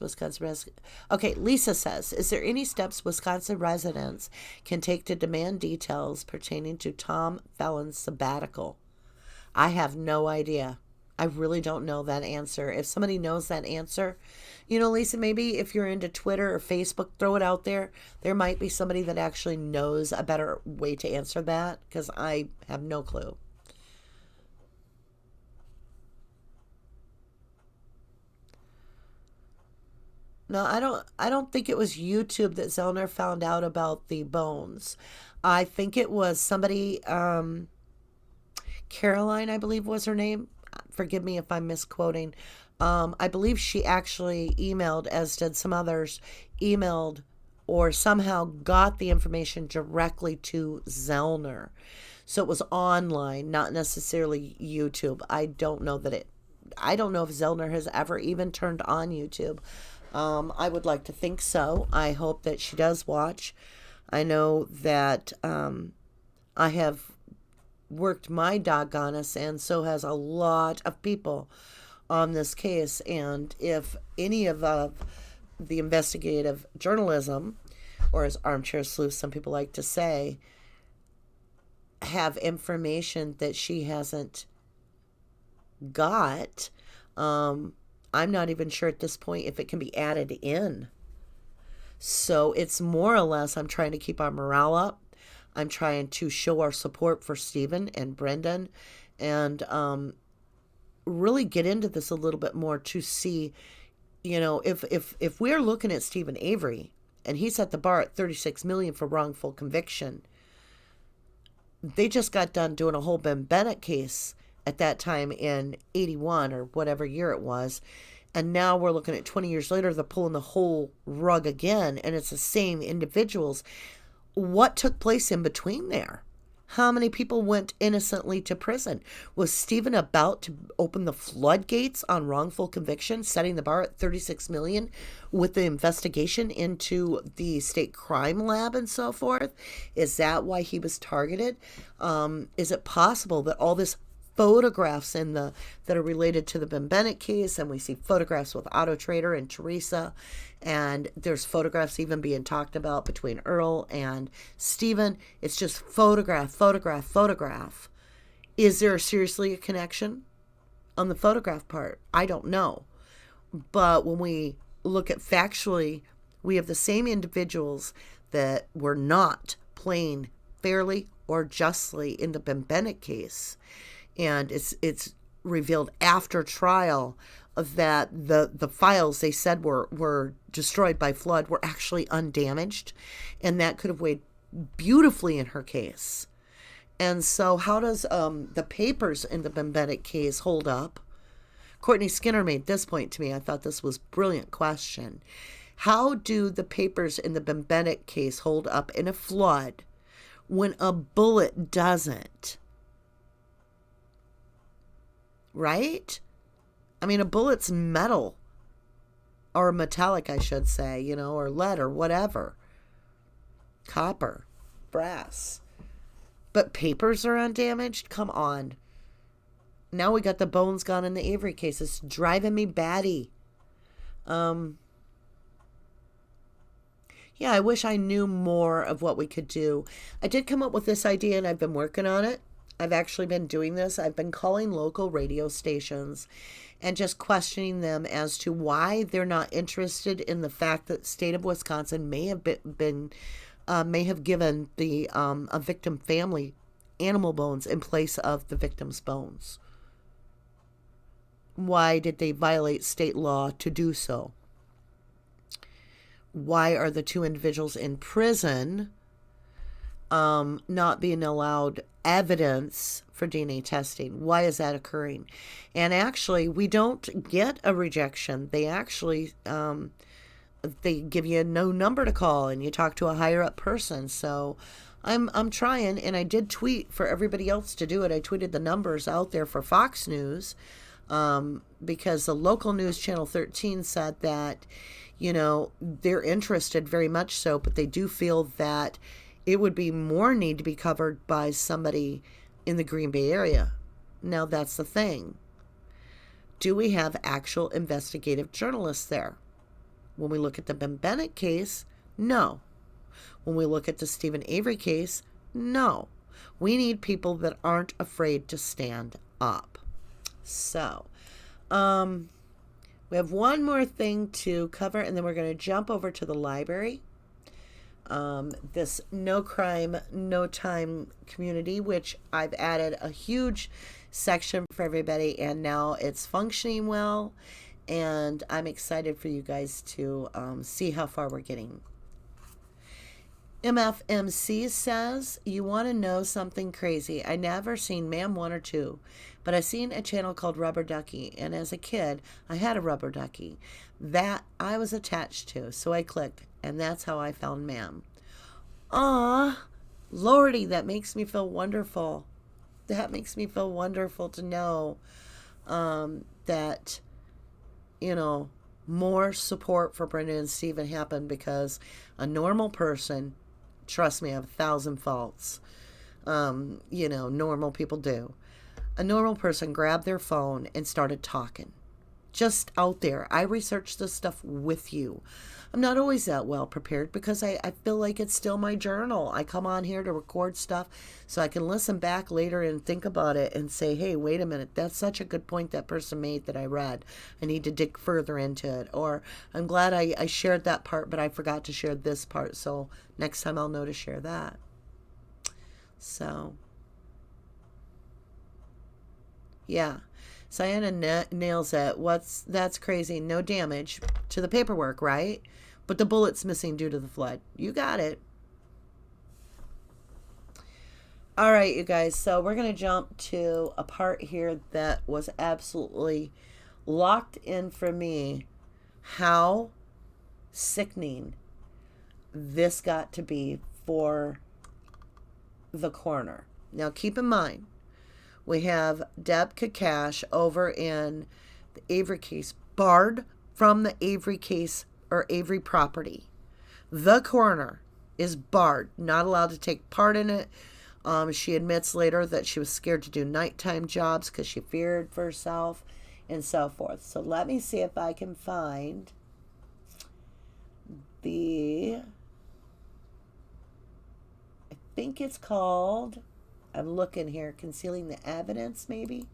Okay, Lisa says, is there any steps Wisconsin residents can take to demand details pertaining to Tom Fallon's sabbatical? I have no idea. I really don't know that answer. If somebody knows that answer, Lisa, maybe if you're into Twitter or Facebook, throw it out there. There might be somebody that actually knows a better way to answer that, because I have no clue. No, I don't think it was YouTube that Zellner found out about the bones. I think it was somebody, Caroline, I believe was her name. Forgive me if I'm misquoting. I believe she actually emailed, as did some others, emailed or somehow got the information directly to Zellner. So it was online, not necessarily YouTube. I don't know if Zellner has ever even turned on YouTube. I would like to think so. I hope that she does watch. I know that I have worked my doggoness, and so has a lot of people on this case. And if any of the investigative journalism, or as armchair sleuths, some people like to say, have information that she hasn't got, I'm not even sure at this point if it can be added in. So it's more or less, I'm trying to keep our morale up. I'm trying to show our support for Stephen and Brendan, and really get into this a little bit more to see, if we're looking at Stephen Avery and he's at the bar at 36 million for wrongful conviction. They just got done doing a whole Bembenek case at that time in 81 or whatever year it was. And now we're looking at 20 years later, they're pulling the whole rug again, and it's the same individuals. What took place in between there? How many people went innocently to prison? Was Stephen about to open the floodgates on wrongful conviction, setting the bar at 36 million with the investigation into the state crime lab and so forth? Is that why he was targeted? Is it possible that all this photographs that are related to the Bembenek case, and we see photographs with Auto Trader and Teresa, and there's photographs even being talked about between Earl and Stephen. It's just photograph, photograph, photograph. Is there seriously a connection on the photograph part? I don't know. But when we look at factually, we have the same individuals that were not playing fairly or justly in the Bembenek case. And it's revealed after trial that the files they said were destroyed by flood were actually undamaged, and that could have weighed beautifully in her case. And so how does the papers in the Bembenek case hold up? Courtney Skinner made this point to me. I thought this was a brilliant question. How do the papers in the Bembenek case hold up in a flood when a bullet doesn't? Right? I mean, a bullet's metal, or metallic, I should say, or lead or whatever. Copper, brass. But papers are undamaged? Come on. Now we got the bones gone in the Avery case. It's driving me batty. Yeah, I wish I knew more of what we could do. I did come up with this idea, and I've been working on it. I've actually been doing this. I've been calling local radio stations and just questioning them as to why they're not interested in the fact that the state of Wisconsin may have may have given the a victim family animal bones in place of the victim's bones. Why did they violate state law to do so? Why are the two individuals in prison not being allowed evidence for DNA testing? Why is that occurring? And actually, we don't get a rejection. They actually, they give you no number to call, and you talk to a higher up person. So I'm trying, and I did tweet for everybody else to do it. I tweeted the numbers out there for Fox News, because the local news channel 13 said that, they're interested very much so, but they do feel that it would be more need to be covered by somebody in the Green Bay area. Now, that's the thing. Do we have actual investigative journalists there? When we look at the Bembenek case, no. When we look at the Stephen Avery case, no. We need people that aren't afraid to stand up. So, we have one more thing to cover, and then we're going to jump over to the library. This no crime, no time community, which I've added a huge section for everybody, and now it's functioning well, and I'm excited for you guys to see how far we're getting. MFMC says, you want to know something crazy? I never seen Ma'am 1 or 2, but I seen a channel called Rubberducky, and as a kid, I had a Rubberducky that I was attached to, so I clicked, and that's how I found Ma'am. Ah, Lordy, that makes me feel wonderful. That makes me feel wonderful to know that, you know, more support for Brenda and Stephen happened, because a normal person, trust me, I have 1,000 faults. You know, normal people do. A normal person grabbed their phone and started talking. Just out there. I researched this stuff with you. I'm not always that well prepared because I feel like it's still my journal. I come on here to record stuff so I can listen back later and think about it and say, hey, wait a minute, that's such a good point that person made that I read. I need to dig further into it. Or I'm glad I shared that part, but I forgot to share this part. So next time I'll know to share that. So, yeah. Cyanna nails it. That's crazy. No damage to the paperwork, right? But the bullet's missing due to the flood. You got it. All right, you guys. So we're going to jump to a part here that was absolutely locked in for me. How sickening this got to be for the coroner. Now, keep in mind, we have Deb Kakash over in the Avery case, barred from the Avery case or Avery property. The coroner is barred, not allowed to take part in it. She admits later that she was scared to do nighttime jobs because she feared for herself and so forth. So let me see if I can find I think it's called, I'm looking here, Concealing the Evidence, maybe.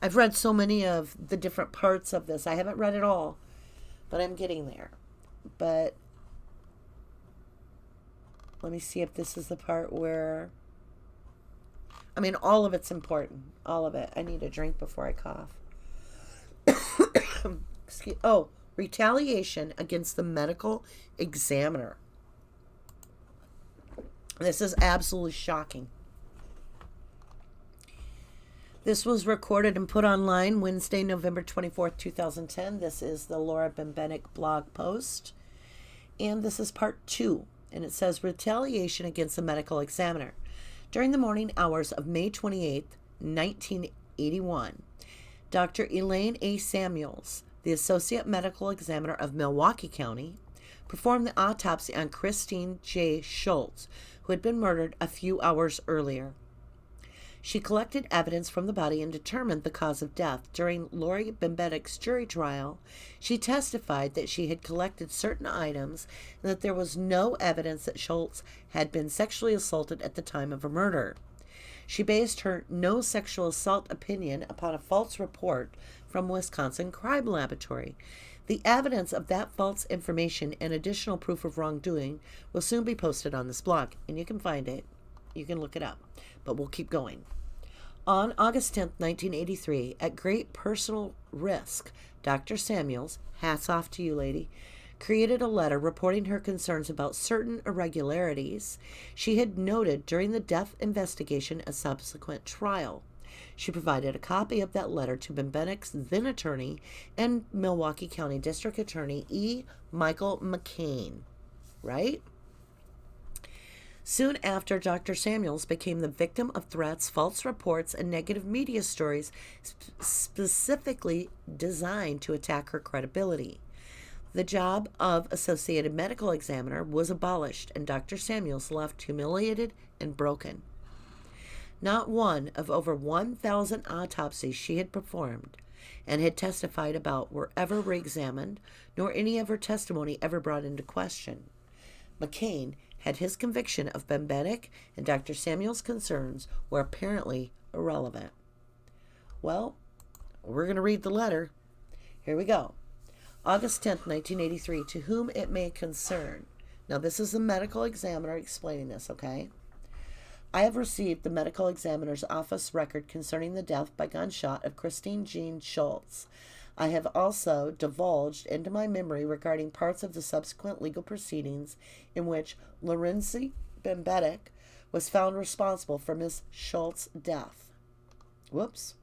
I've read so many of the different parts of this. I haven't read it all, but I'm getting there. But let me see if this is the part where, I mean, all of it's important. All of it. I need a drink before I cough. Retaliation against the medical examiner. This is absolutely shocking. This was recorded and put online Wednesday, November 24th, 2010. This is the Laurie Bembenek blog post. And this is part 2. And it says, retaliation against the medical examiner. During the morning hours of May 28th, 1981, Dr. Elaine A. Samuels, the Associate Medical Examiner of Milwaukee County, performed the autopsy on Christine J. Schultz, who had been murdered a few hours earlier. She collected evidence from the body and determined the cause of death. During Laurie Bembenek's jury trial, she testified that she had collected certain items and that there was no evidence that Schultz had been sexually assaulted at the time of her murder. She based her no sexual assault opinion upon a false report from Wisconsin Crime Laboratory. The evidence of that false information and additional proof of wrongdoing will soon be posted on this blog, and you can find it. You can look it up, but we'll keep going. On August 10th, 1983, at great personal risk, Dr. Samuels, hats off to you, lady, created a letter reporting her concerns about certain irregularities she had noted during the death investigation and subsequent trial. She provided a copy of that letter to Bembenek's then attorney and Milwaukee County District Attorney E. Michael McCain. Right? Soon after, Dr. Samuels became the victim of threats, false reports, and negative media stories specifically designed to attack her credibility. The job of Associated Medical Examiner was abolished, and Dr. Samuels left humiliated and broken. Not one of over 1,000 autopsies she had performed and had testified about were ever re-examined, nor any of her testimony ever brought into question. McCain had his conviction of Bembenek, and Dr. Samuel's concerns were apparently irrelevant. Well, we're going to read the letter. Here we go. August 10th, 1983, to whom it may concern. Now, this is the medical examiner explaining this, okay? I have received the medical examiner's office record concerning the death by gunshot of Christine Jean Schultz. I have also divulged into my memory regarding parts of the subsequent legal proceedings in which Laurie Bembenek was found responsible for Miss Schultz's death. Whoops.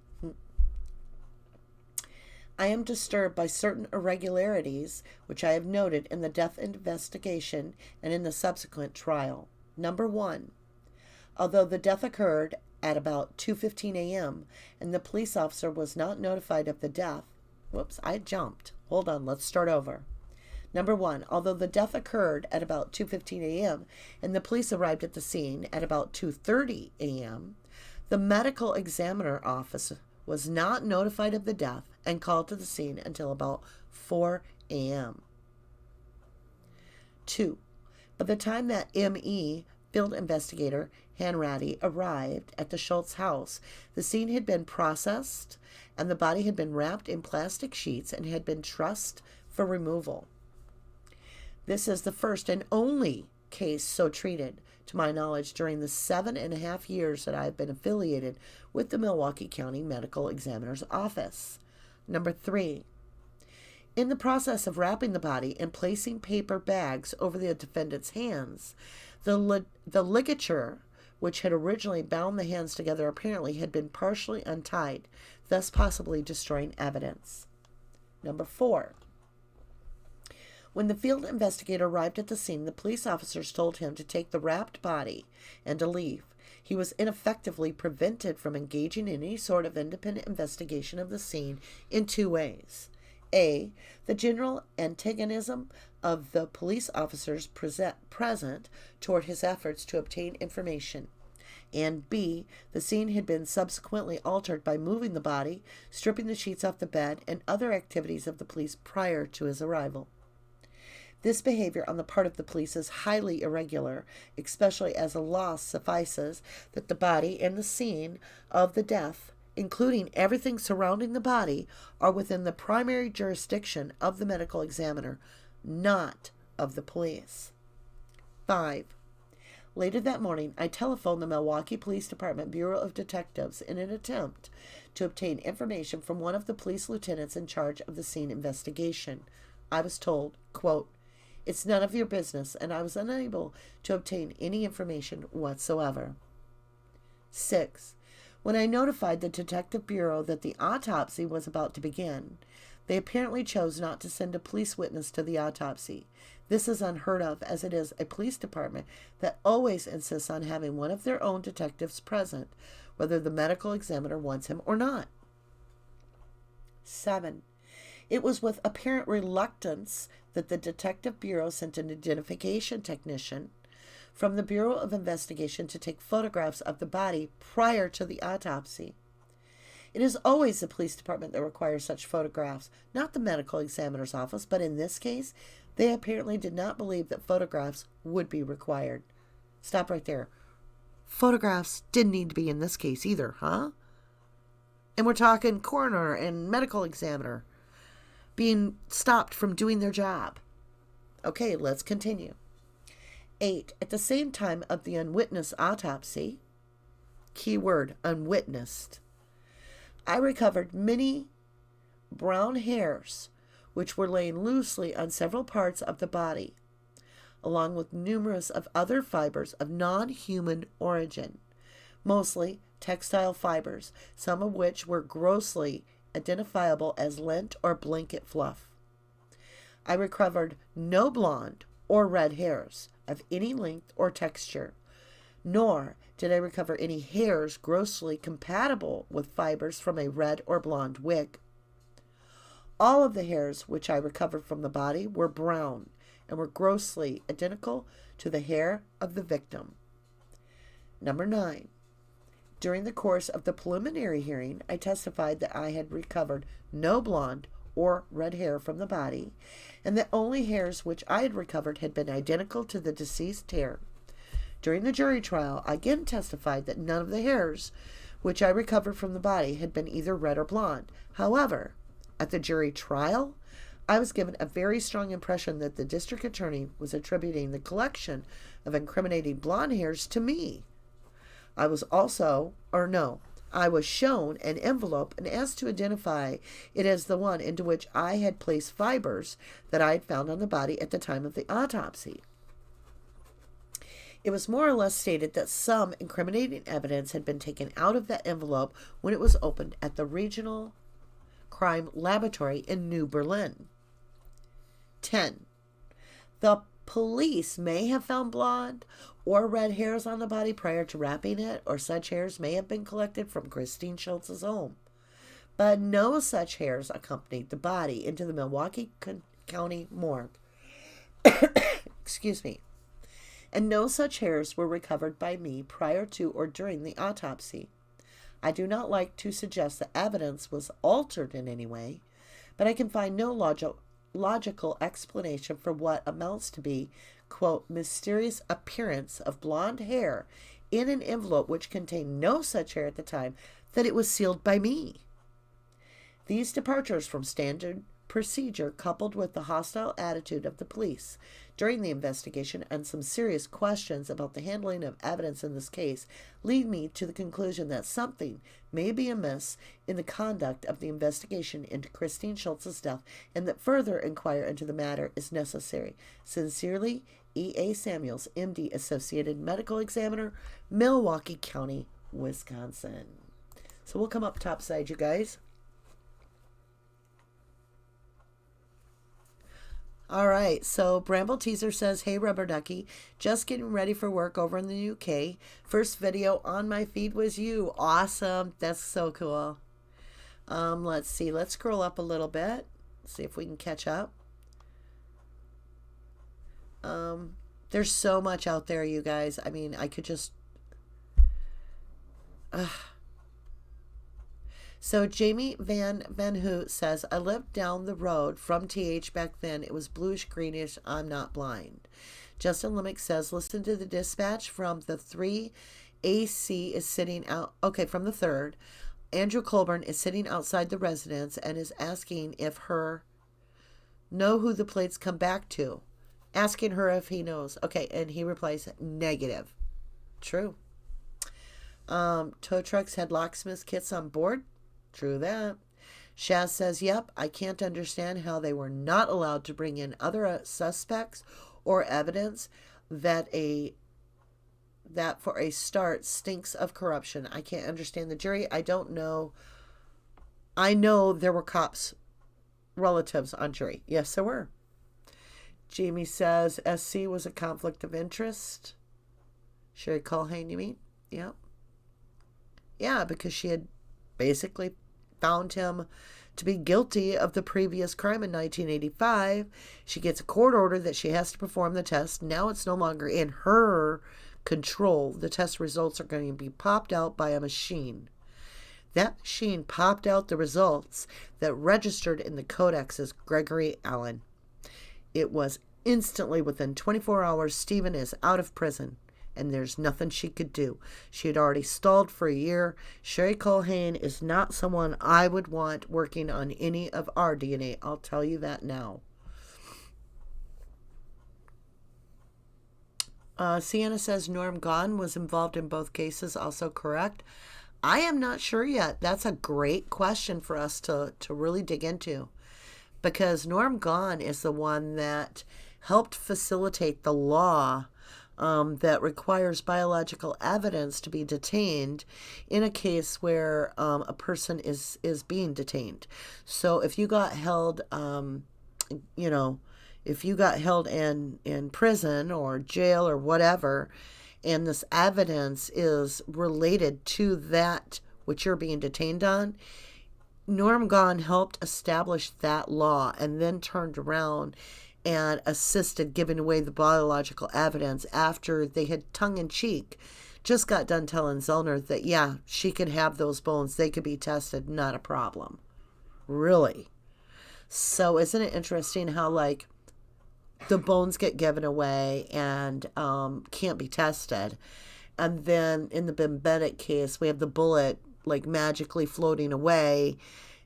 I am disturbed by certain irregularities which I have noted in the death investigation and in the subsequent trial. Number 1. Although the death occurred at about 2:15 a.m. and the police officer was not notified of the death. Whoops, I jumped. Hold on, let's start over. Number 1. Although the death occurred at about 2:15 a.m. and the police arrived at the scene at about 2:30 a.m., the medical examiner office was not notified of the death and called to the scene until about 4 a.m. 2. By the time that M.E., field investigator Hanratty, arrived at the Schultz house, the scene had been processed and the body had been wrapped in plastic sheets and had been trussed for removal. This is the first and only case so treated, to my knowledge, during the 7.5 years that I have been affiliated with the Milwaukee County Medical Examiner's Office. Number 3. In the process of wrapping the body and placing paper bags over the defendant's hands, the ligature which had originally bound the hands together apparently had been partially untied, thus possibly destroying evidence. Number 4. When the field investigator arrived at the scene, the police officers told him to take the wrapped body and to leave. He was ineffectively prevented from engaging in any sort of independent investigation of the scene in 2 ways. A. The general antagonism of the police officers present toward his efforts to obtain information. And B. The scene had been subsequently altered by moving the body, stripping the sheets off the bed, and other activities of the police prior to his arrival. This behavior on the part of the police is highly irregular, especially as a loss suffices that the body and the scene of the death, including everything surrounding the body, are within the primary jurisdiction of the medical examiner, not of the police. 5. Later that morning, I telephoned the Milwaukee Police Department Bureau of Detectives in an attempt to obtain information from one of the police lieutenants in charge of the scene investigation. I was told, quote, "It's none of your business," and I was unable to obtain any information whatsoever. 6. When I notified the Detective Bureau that the autopsy was about to begin, they apparently chose not to send a police witness to the autopsy. This is unheard of, as it is a police department that always insists on having one of their own detectives present, whether the medical examiner wants him or not. 7. It was with apparent reluctance that the Detective Bureau sent an identification technician from the Bureau of Investigation to take photographs of the body prior to the autopsy. It is always the police department that requires such photographs, not the medical examiner's office, but in this case, they apparently did not believe that photographs would be required. Stop right there. Photographs didn't need to be in this case either, huh? And we're talking coroner and medical examiner being stopped from doing their job. Okay, let's continue. 8. At the same time of the unwitnessed autopsy, keyword unwitnessed, I recovered many brown hairs which were laying loosely on several parts of the body, along with numerous of other fibers of non-human origin, mostly textile fibers, some of which were grossly identifiable as lint or blanket fluff. I recovered no blonde or red hairs of any length or texture, nor did I recover any hairs grossly compatible with fibers from a red or blonde wig. All of the hairs which I recovered from the body were brown and were grossly identical to the hair of the victim. Number 9. During the course of the preliminary hearing, I testified that I had recovered no blonde or red hair from the body, and that only hairs which I had recovered had been identical to the deceased hair. During the jury trial, I again testified that none of the hairs which I recovered from the body had been either red or blonde. However, at the jury trial, I was given a very strong impression that the district attorney was attributing the collection of incriminating blonde hairs to me. I was shown an envelope and asked to identify it as the one into which I had placed fibers that I had found on the body at the time of the autopsy. It was more or less stated that some incriminating evidence had been taken out of that envelope when it was opened at the Regional Crime Laboratory in New Berlin. 10. The police may have found blonde or red hairs on the body prior to wrapping it, or such hairs may have been collected from Christine Schultz's home. But no such hairs accompanied the body into the Milwaukee County morgue. Excuse me. And no such hairs were recovered by me prior to or during the autopsy. I do not like to suggest that evidence was altered in any way, but I can find no logical explanation for what amounts to be, quote, mysterious appearance of blonde hair in an envelope which contained no such hair at the time that it was sealed by me. These departures from standard procedure, coupled with the hostile attitude of the police during the investigation and some serious questions about the handling of evidence in this case, lead me to the conclusion that something may be amiss in the conduct of the investigation into Christine Schultz's death, and that further inquire into the matter is necessary. Sincerely, E.A. Samuels, M.D., Associated Medical Examiner, Milwaukee County, Wisconsin. So we'll come up topside, you guys. All right, so Bramble Teaser says, hey, Rubberducky, just getting ready for work over in the UK. First video on my feed was you. Awesome. That's so cool. Let's see. Let's scroll up a little bit. See if we can catch up. There's so much out there, you guys. I mean, I could just... So Jamie Van Hoot says, I lived down the road from TH back then. It was bluish greenish. I'm not blind. Justin Limmick says, listen to the dispatch from the 3 AC is sitting out. Okay, from the 3rd. Andrew Colburn is sitting outside the residence and is asking if her know who the plates come back to. Asking her if he knows. Okay, and he replies, negative. True. Tow trucks had locksmith kits on board. True that. Shaz says, yep, I can't understand how they were not allowed to bring in other suspects or evidence that for a start stinks of corruption. I can't understand the jury. I don't know. I know there were cops' relatives on jury. Yes, there were. Jamie says, SC was a conflict of interest. Sherry Culhane, you mean? Yep. Yeah, because she had basically found him to be guilty of the previous crime in 1985. She gets a court order that she has to perform the test. Now it's no longer in her control. The test results are going to be popped out by a machine. That machine popped out the results that registered in the codex as Gregory Allen. It was instantly within 24 hours, Stephen is out of prison. And there's nothing she could do. She had already stalled for a year. Sherry Culhane is not someone I would want working on any of our DNA. I'll tell you that now. Sienna says Norm Gahn was involved in both cases. Also correct. I am not sure yet. That's a great question for us to really dig into. Because Norm Gahn is the one that helped facilitate the law that requires biological evidence to be detained in a case where a person is being detained. So if you got held, if you got held in prison or jail or whatever, and this evidence is related to that which you're being detained on, Norm Gahn helped establish that law and then turned around and assisted giving away the biological evidence after they had tongue-in-cheek just got done telling Zellner that, yeah, she could have those bones. They could be tested. Not a problem. Really? So isn't it interesting how, like, the bones get given away and can't be tested. And then in the Bembenek case, we have the bullet, like, magically floating away.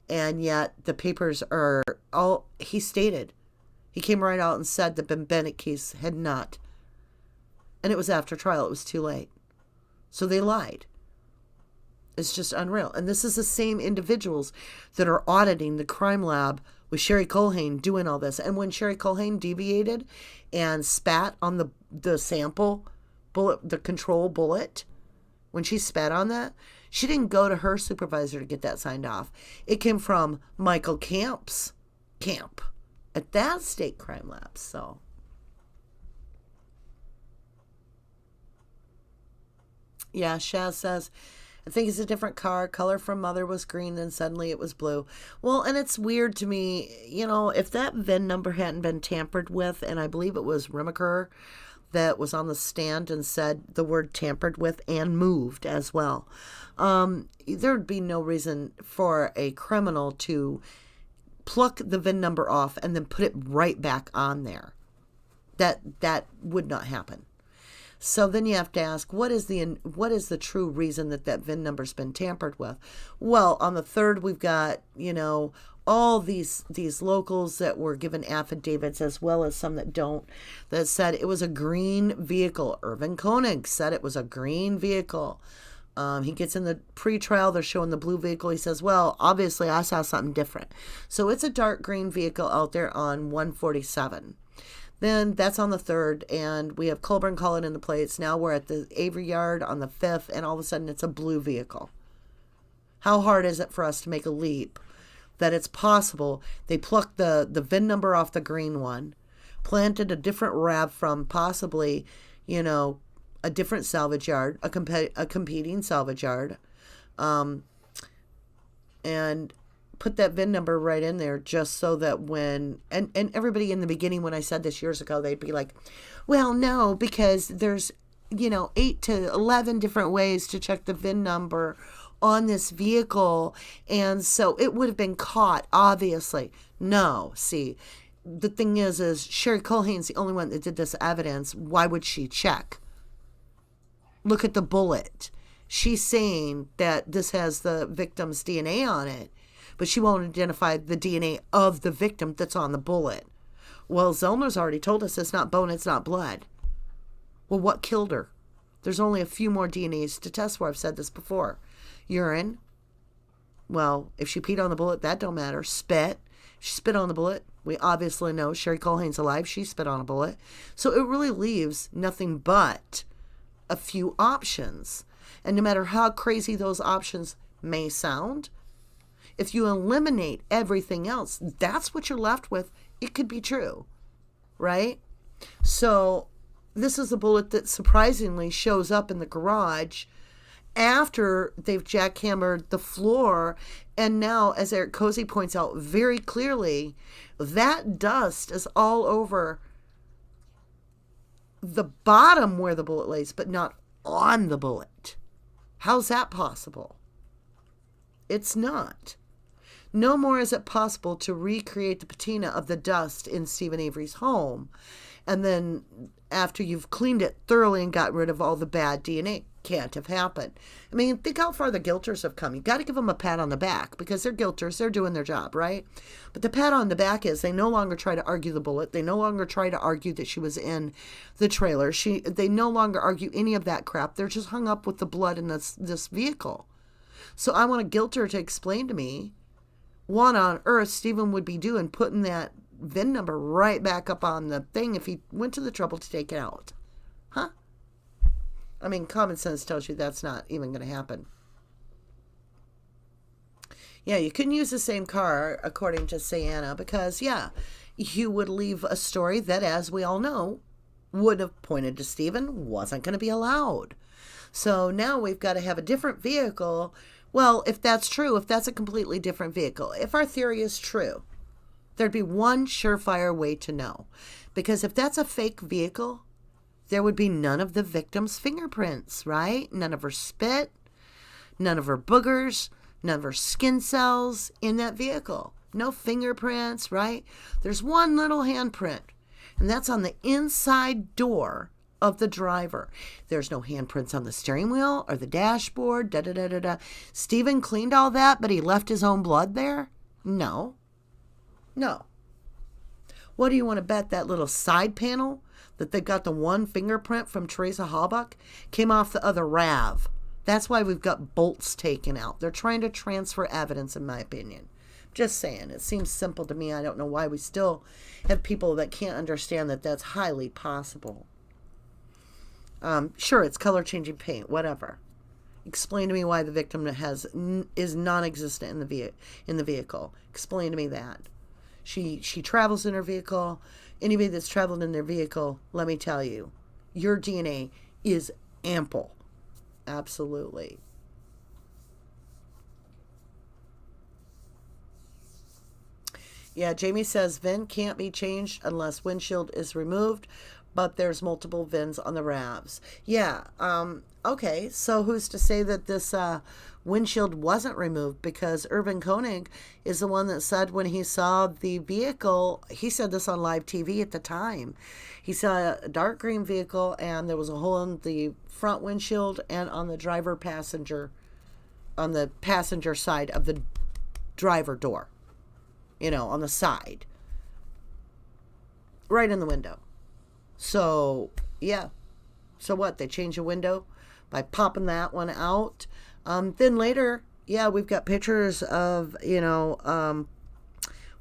And yet the papers are all, he stated. He came right out and said the Bembenek case had not. And it was after trial. It was too late. So they lied. It's just unreal. And this is the same individuals that are auditing the crime lab with Sherry Culhane doing all this. And when Sherry Culhane deviated and spat on the sample bullet, the control bullet, when she spat on that, she didn't go to her supervisor to get that signed off. It came from Michael Camp's camp at that state crime lab. So yeah, Shaz says, I think it's a different car. Color from mother was green, then suddenly it was blue. Well, and it's weird to me, if that VIN number hadn't been tampered with, and I believe it was Rimaker that was on the stand and said the word tampered with and moved as well, there'd be no reason for a criminal to pluck the VIN number off and then put it right back on there. That would not happen. So then you have to ask, what is the true reason that VIN number's been tampered with? Well, on the third, we've got, all these locals that were given affidavits, as well as some that don't, that said it was a green vehicle. Irvin Koenig said it was a green vehicle. He gets in the pre-trial, they're showing the blue vehicle. He says, well, obviously I saw something different. So it's a dark green vehicle out there on 147. Then that's on the third, and we have Colburn calling in the plates. Now we're at the Avery yard on the 5th, and all of a sudden it's a blue vehicle. How hard is it for us to make a leap that it's possible they plucked the VIN number off the green one, planted a different RAV from possibly, a different salvage yard, a competing salvage yard, and put that VIN number right in there just so that when, and everybody in the beginning when I said this years ago, they'd be like, well, no, because there's, 8 to 11 different ways to check the VIN number on this vehicle. And so it would have been caught, obviously. No, see, the thing is Sherry Culhane's the only one that did this evidence. Why would she check? Look at the bullet. She's saying that this has the victim's DNA on it, but she won't identify the DNA of the victim that's on the bullet. Well, Zellner's already told us it's not bone, it's not blood. Well, what killed her? There's only a few more DNAs to test for. I've said this before. Urine. Well, if she peed on the bullet, that don't matter. Spit. She spit on the bullet. We obviously know Sherry Culhane's alive. She spit on a bullet. So it really leaves nothing but a few options. And no matter how crazy those options may sound, if you eliminate everything else, that's what you're left with. It could be true, right? So this is a bullet that surprisingly shows up in the garage after they've jackhammered the floor. And now, as Eric Cozy points out very clearly, that dust is all over the bottom where the bullet lays, but not on the bullet. How's that possible? It's not. No more is it possible to recreate the patina of the dust in Stephen Avery's home. And then after you've cleaned it thoroughly and got rid of all the bad DNA, can't have happened. I mean, think how far the guilters have come. You got to give them a pat on the back because they're guilters. They're doing their job, right? But the pat on the back is they no longer try to argue the bullet. They no longer try to argue that she was in the trailer. They no longer argue any of that crap. They're just hung up with the blood in this vehicle. So I want a guilter to explain to me what on earth Stephen would be doing putting that VIN number right back up on the thing if he went to the trouble to take it out. Huh? I mean, common sense tells you that's not even going to happen. Yeah, you couldn't use the same car, according to Sienna, because, yeah, you would leave a story that, as we all know, would have pointed to Stephen, wasn't going to be allowed. So now we've got to have a different vehicle. Well, if that's true, if that's a completely different vehicle, if our theory is true, there'd be one surefire way to know. Because if that's a fake vehicle, there would be none of the victim's fingerprints, right? None of her spit, none of her boogers, none of her skin cells in that vehicle. No fingerprints, right? There's one little handprint, and that's on the inside door of the driver. There's no handprints on the steering wheel or the dashboard, da-da-da-da-da. Stephen cleaned all that, but he left his own blood there? No. No. What do you want to bet that little side panel that they got the one fingerprint from Teresa Halbach came off the other RAV? That's why we've got bolts taken out. They're trying to transfer evidence, in my opinion. Just saying. It seems simple to me. I don't know why we still have people that can't understand that that's highly possible. Sure, it's color changing paint, whatever. Explain to me why the victim is non-existent in the vehicle. Explain to me that. She travels in her vehicle. Anybody that's traveled in their vehicle, let me tell you, your DNA is ample. Absolutely. Yeah, Jamie says VIN can't be changed unless windshield is removed, but there's multiple VINs on the RAVs. Yeah, okay, so who's to say that this windshield wasn't removed? Because Irvin Koenig is the one that said when he saw the vehicle, he said this on live TV at the time, he saw a dark green vehicle and there was a hole in the front windshield and on the on the passenger side of the driver door, on the side, right in the window. So, yeah. So what? They change the window by popping that one out. Then later, yeah, we've got pictures of,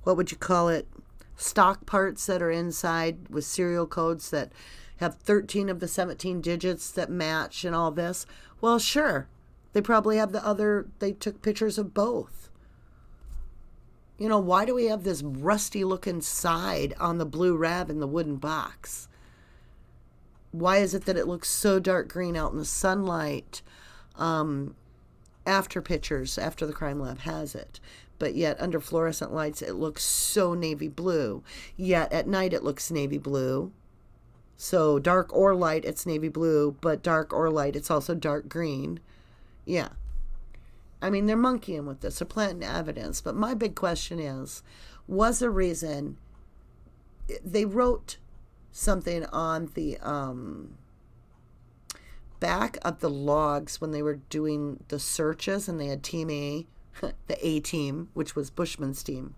what would you call it? Stock parts that are inside with serial codes that have 13 of the 17 digits that match and all this. Well, sure. They probably have they took pictures of both. Why do we have this rusty looking side on the blue RAV in the wooden box? Why is it that it looks so dark green out in the sunlight after the crime lab has it? But yet under fluorescent lights, it looks so navy blue. Yet at night, it looks navy blue. So dark or light, it's navy blue. But dark or light, it's also dark green. Yeah. I mean, they're monkeying with this. They're planting evidence. But my big question is, was the reason they wrote something on the back of the logs when they were doing the searches, and they had Team A, the A team, which was Bushman's team,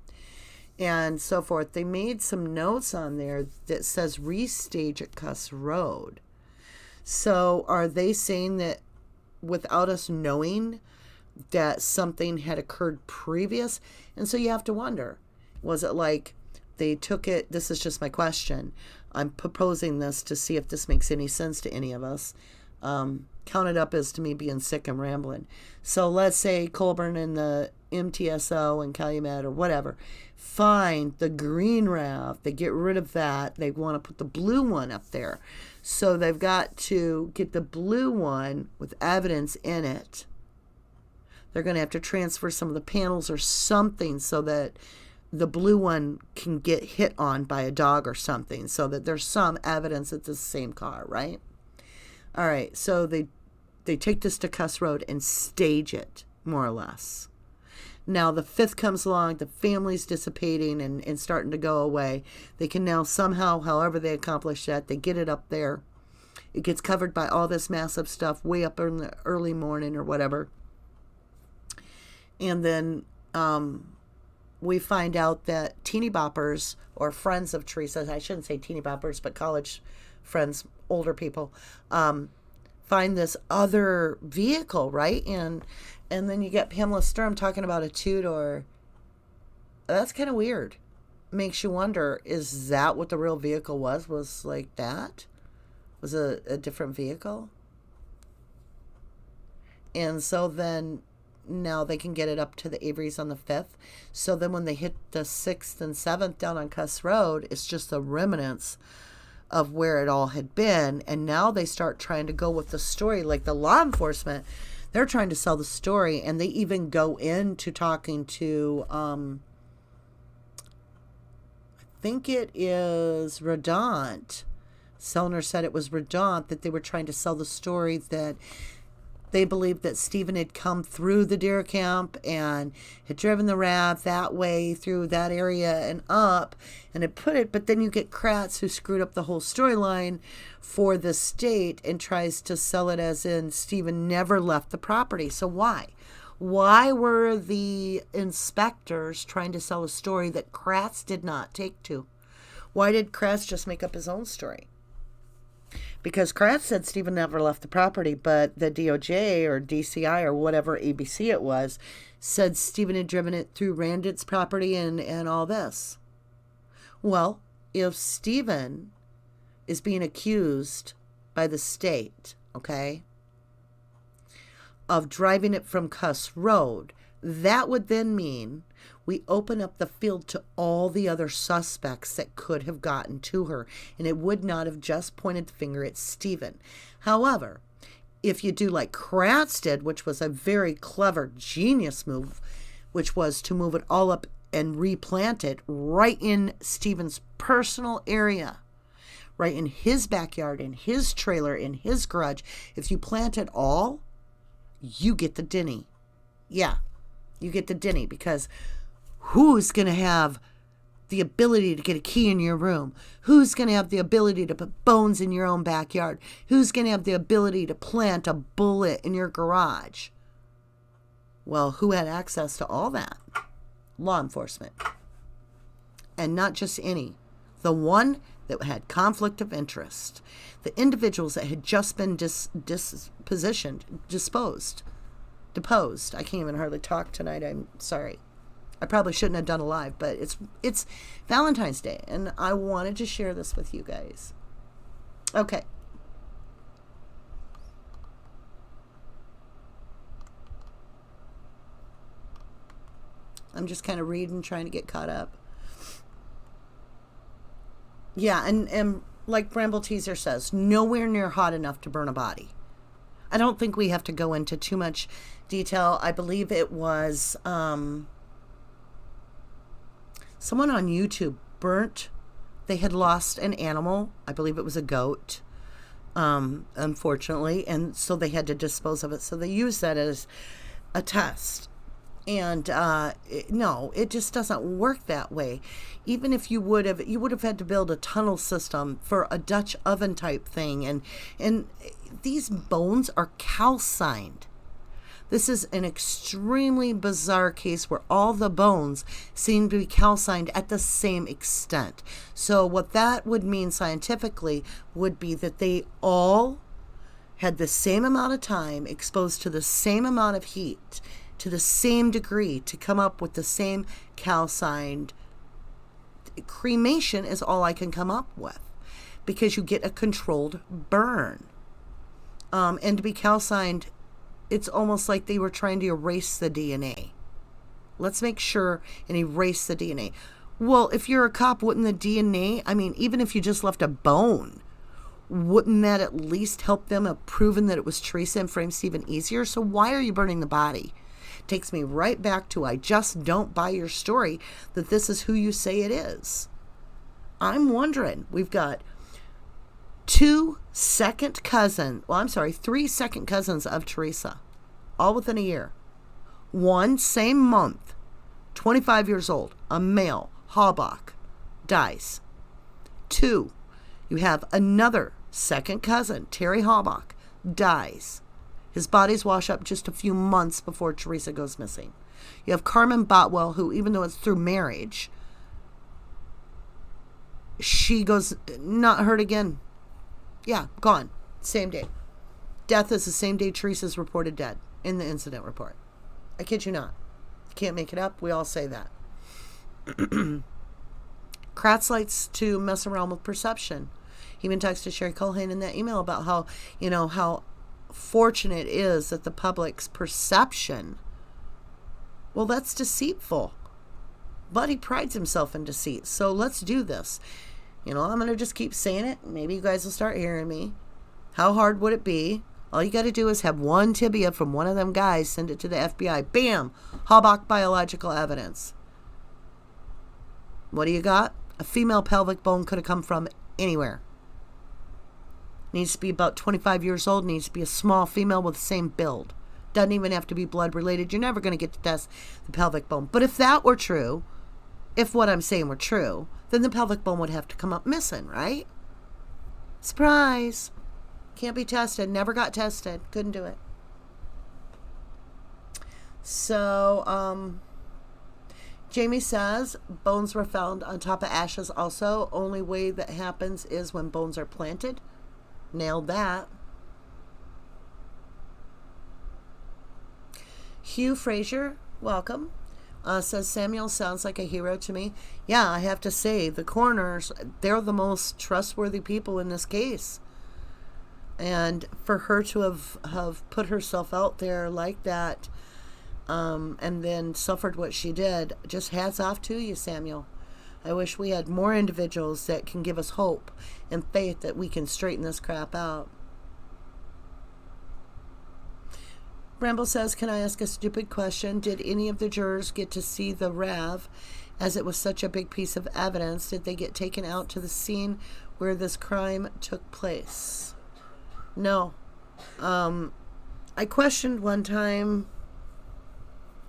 and so forth. They made some notes on there that says restage at Cuss Road. So are they saying that without us knowing that something had occurred previous? And so you have to wonder, was it like they took it? This is just my question. I'm proposing this to see if this makes any sense to any of us. Count it up as to me being sick and rambling. So let's say Colburn and the MTSO and Calumet or whatever find the green RAV. They get rid of that. They want to put the blue one up there. So they've got to get the blue one with evidence in it. They're going to have to transfer some of the panels or something so that the blue one can get hit on by a dog or something, so that there's some evidence that it's the same car, right? All right, so they take this to Cuss Road and stage it, more or less. Now the 5th comes along, the family's dissipating and starting to go away. They can now somehow, however they accomplish that, they get it up there. It gets covered by all this massive stuff way up in the early morning or whatever. And then we find out that teeny boppers, or friends of Teresa's, I shouldn't say teeny boppers, but college friends, older people, find this other vehicle, right? And then you get Pamela Sturm talking about a two-door. That's kind of weird. Makes you wonder, is that what the real vehicle was? Was like that? Was a different vehicle? And so then now they can get it up to the Averys on the 5th. So then when they hit the 6th and 7th down on Cuss Road, it's just the remnants of where it all had been. And now they start trying to go with the story, like the law enforcement. They're trying to sell the story, and they even go into talking to, I think it is Rodant, Sellner said it was redundant that they were trying to sell the story that they believed that Stephen had come through the deer camp and had driven the RAV that way through that area and up and had put it. But then you get Kratz, who screwed up the whole storyline for the state and tries to sell it as in Stephen never left the property. So why? Why were the inspectors trying to sell a story that Kratz did not take to? Why did Kratz just make up his own story? Because Kratz said Stephen never left the property, but the DOJ or DCI or whatever ABC it was said Stephen had driven it through Randit's property and all this. Well, if Stephen is being accused by the state, okay, of driving it from Cuss Road, that would then mean we open up the field to all the other suspects that could have gotten to her, and it would not have just pointed the finger at Stephen. However, if you do like Kratz did, which was a very clever, genius move, which was to move it all up and replant it right in Stephen's personal area, right in his backyard, in his trailer, in his garage, if you plant it all, you get the Denny. Yeah, you get the Denny, because who's going to have the ability to get a key in your room? Who's going to have the ability to put bones in your own backyard? Who's going to have the ability to plant a bullet in your garage? Well, who had access to all that? Law enforcement. And not just any. The one that had conflict of interest. The individuals that had just been deposed. I can't even hardly talk tonight. I'm sorry. I probably shouldn't have done a live, but it's Valentine's Day, and I wanted to share this with you guys. Okay. I'm just kind of reading, trying to get caught up. Yeah, and like Bramble Teaser says, nowhere near hot enough to burn a body. I don't think we have to go into too much detail. I believe it was someone on YouTube burnt. They had lost an animal. I believe it was a goat, unfortunately. And so they had to dispose of it. So they used that as a test. And no, it just doesn't work that way. Even if you would have had to build a tunnel system for a Dutch oven type thing. And these bones are calcined. This is an extremely bizarre case where all the bones seem to be calcined at the same extent. So what that would mean scientifically would be that they all had the same amount of time exposed to the same amount of heat, to the same degree, to come up with the same calcined. Cremation is all I can come up with, because you get a controlled burn. And to be calcined, it's almost like they were trying to erase the DNA. Let's make sure and erase the DNA. Well, if you're a cop, wouldn't the DNA, I mean, even if you just left a bone, wouldn't that at least help them have proven that it was Teresa and frame Stephen easier? So why are you burning the body? Takes me right back to, I just don't buy your story that this is who you say it is. I'm wondering, we've got 3 second cousins of Teresa, all within a year. One, same month, 25 years old, a male, Halbach, dies. 2, you have another second cousin, Terry Halbach, dies. His bodies wash up just a few months before Teresa goes missing. You have Carmen Botwell, who, even though it's through marriage, she goes not heard again. Yeah, gone. Same day. Death is the same day Teresa's reported dead in the incident report. I kid you not. You can't make it up. We all say that. Kratz likes to mess around with perception. He even texted Sherry Culhane in that email about how, how fortunate it is that the public's perception, well, that's deceitful. But he prides himself in deceit. So let's do this. I'm going to just keep saying it. Maybe you guys will start hearing me. How hard would it be? All you got to do is have one tibia from one of them guys, send it to the FBI. Bam! Halbach biological evidence. What do you got? A female pelvic bone could have come from anywhere. Needs to be about 25 years old. Needs to be a small female with the same build. Doesn't even have to be blood related. You're never going to get to test the pelvic bone. But if that were true, if what I'm saying were true, then the pelvic bone would have to come up missing, right? Surprise. Can't be tested. Never got tested. Couldn't do it. So, Jamie says bones were found on top of ashes also. Only way that happens is when bones are planted. Nailed that. Hugh Frazier, welcome. Says Samuel sounds like a hero to me. Yeah, I have to say, the coroners, they're the most trustworthy people in this case. And for her to have put herself out there like that, and then suffered what she did, just hats off to you, Samuel. I wish we had more individuals that can give us hope and faith that we can straighten this crap out. Bramble says, can I ask a stupid question? Did any of the jurors get to see the RAV, as it was such a big piece of evidence? Did they get taken out to the scene where this crime took place? No. I questioned one time.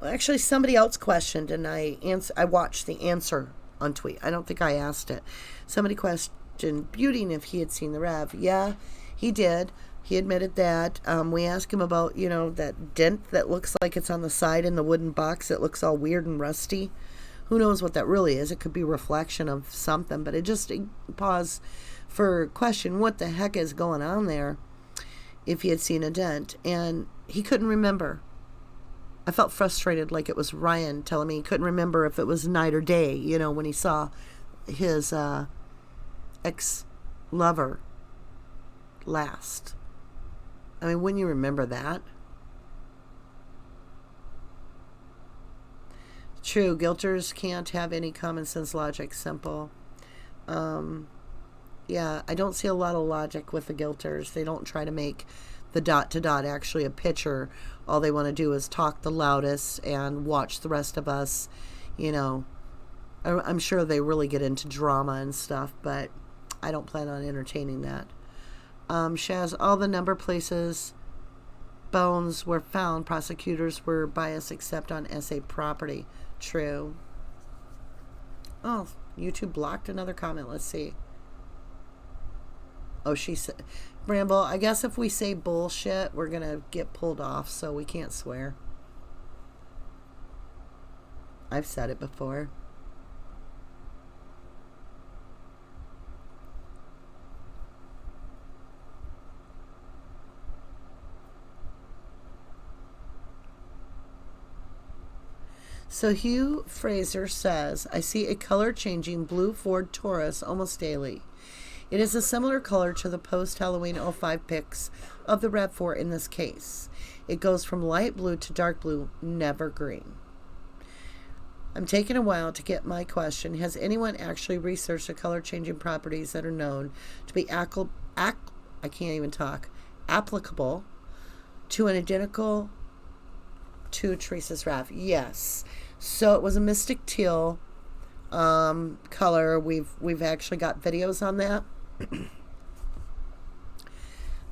Actually, somebody else questioned, and I watched the answer on tweet. I don't think I asked it. Somebody questioned Beauty if he had seen the RAV. Yeah, he did. He admitted that. We asked him about, that dent that looks like it's on the side in the wooden box. It looks all weird and rusty. Who knows what that really is? It could be a reflection of something, but it paused for question, what the heck is going on there, if he had seen a dent. And he couldn't remember. I felt frustrated, like it was Ryan telling me he couldn't remember if it was night or day, when he saw his ex-lover last. I mean, wouldn't you remember that? True, guilters can't have any common sense logic. Simple. Yeah, I don't see a lot of logic with the guilters. They don't try to make the dot to dot actually a picture. All they want to do is talk the loudest and watch the rest of us, I'm sure they really get into drama and stuff, but I don't plan on entertaining that. Shaz, all the number places bones were found, prosecutors were biased except on SA property. True. Oh, YouTube blocked another comment. Let's see. Oh, she said, Bramble, I guess if we say bullshit, we're going to get pulled off, so we can't swear. I've said it before. So Hugh Fraser says, I see a color-changing blue Ford Taurus almost daily. It is a similar color to the post-Halloween 05 pics of the RAV4 in this case. It goes from light blue to dark blue, never green. I'm taking a while to get my question. Has anyone actually researched the color-changing properties that are known to be applicable to an identical to Teresa's RAV? Yes. So it was a mystic teal color. We've actually got videos on that.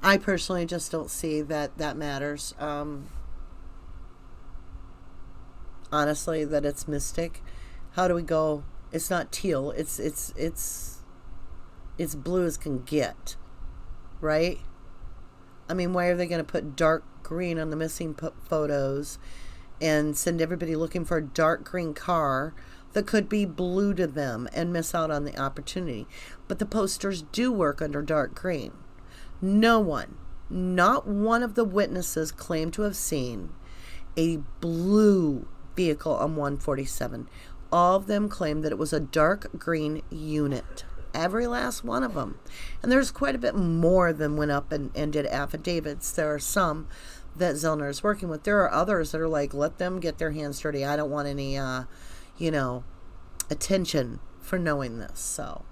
I personally just don't see that matters. Honestly, that it's mystic. How do we go? It's not teal. It's blue as can get, right? I mean, why are they going to put dark green on the missing photos and send everybody looking for a dark green car that could be blue to them and miss out on the opportunity? But the posters do work under dark green. No one, not one of the witnesses claimed to have seen a blue vehicle on 147. All of them claimed that it was a dark green unit. Every last one of them. And there's quite a bit more than went up and did affidavits. There are some that Zellner is working with. There are others that are like, let them get their hands dirty. I don't want any, attention for knowing this. So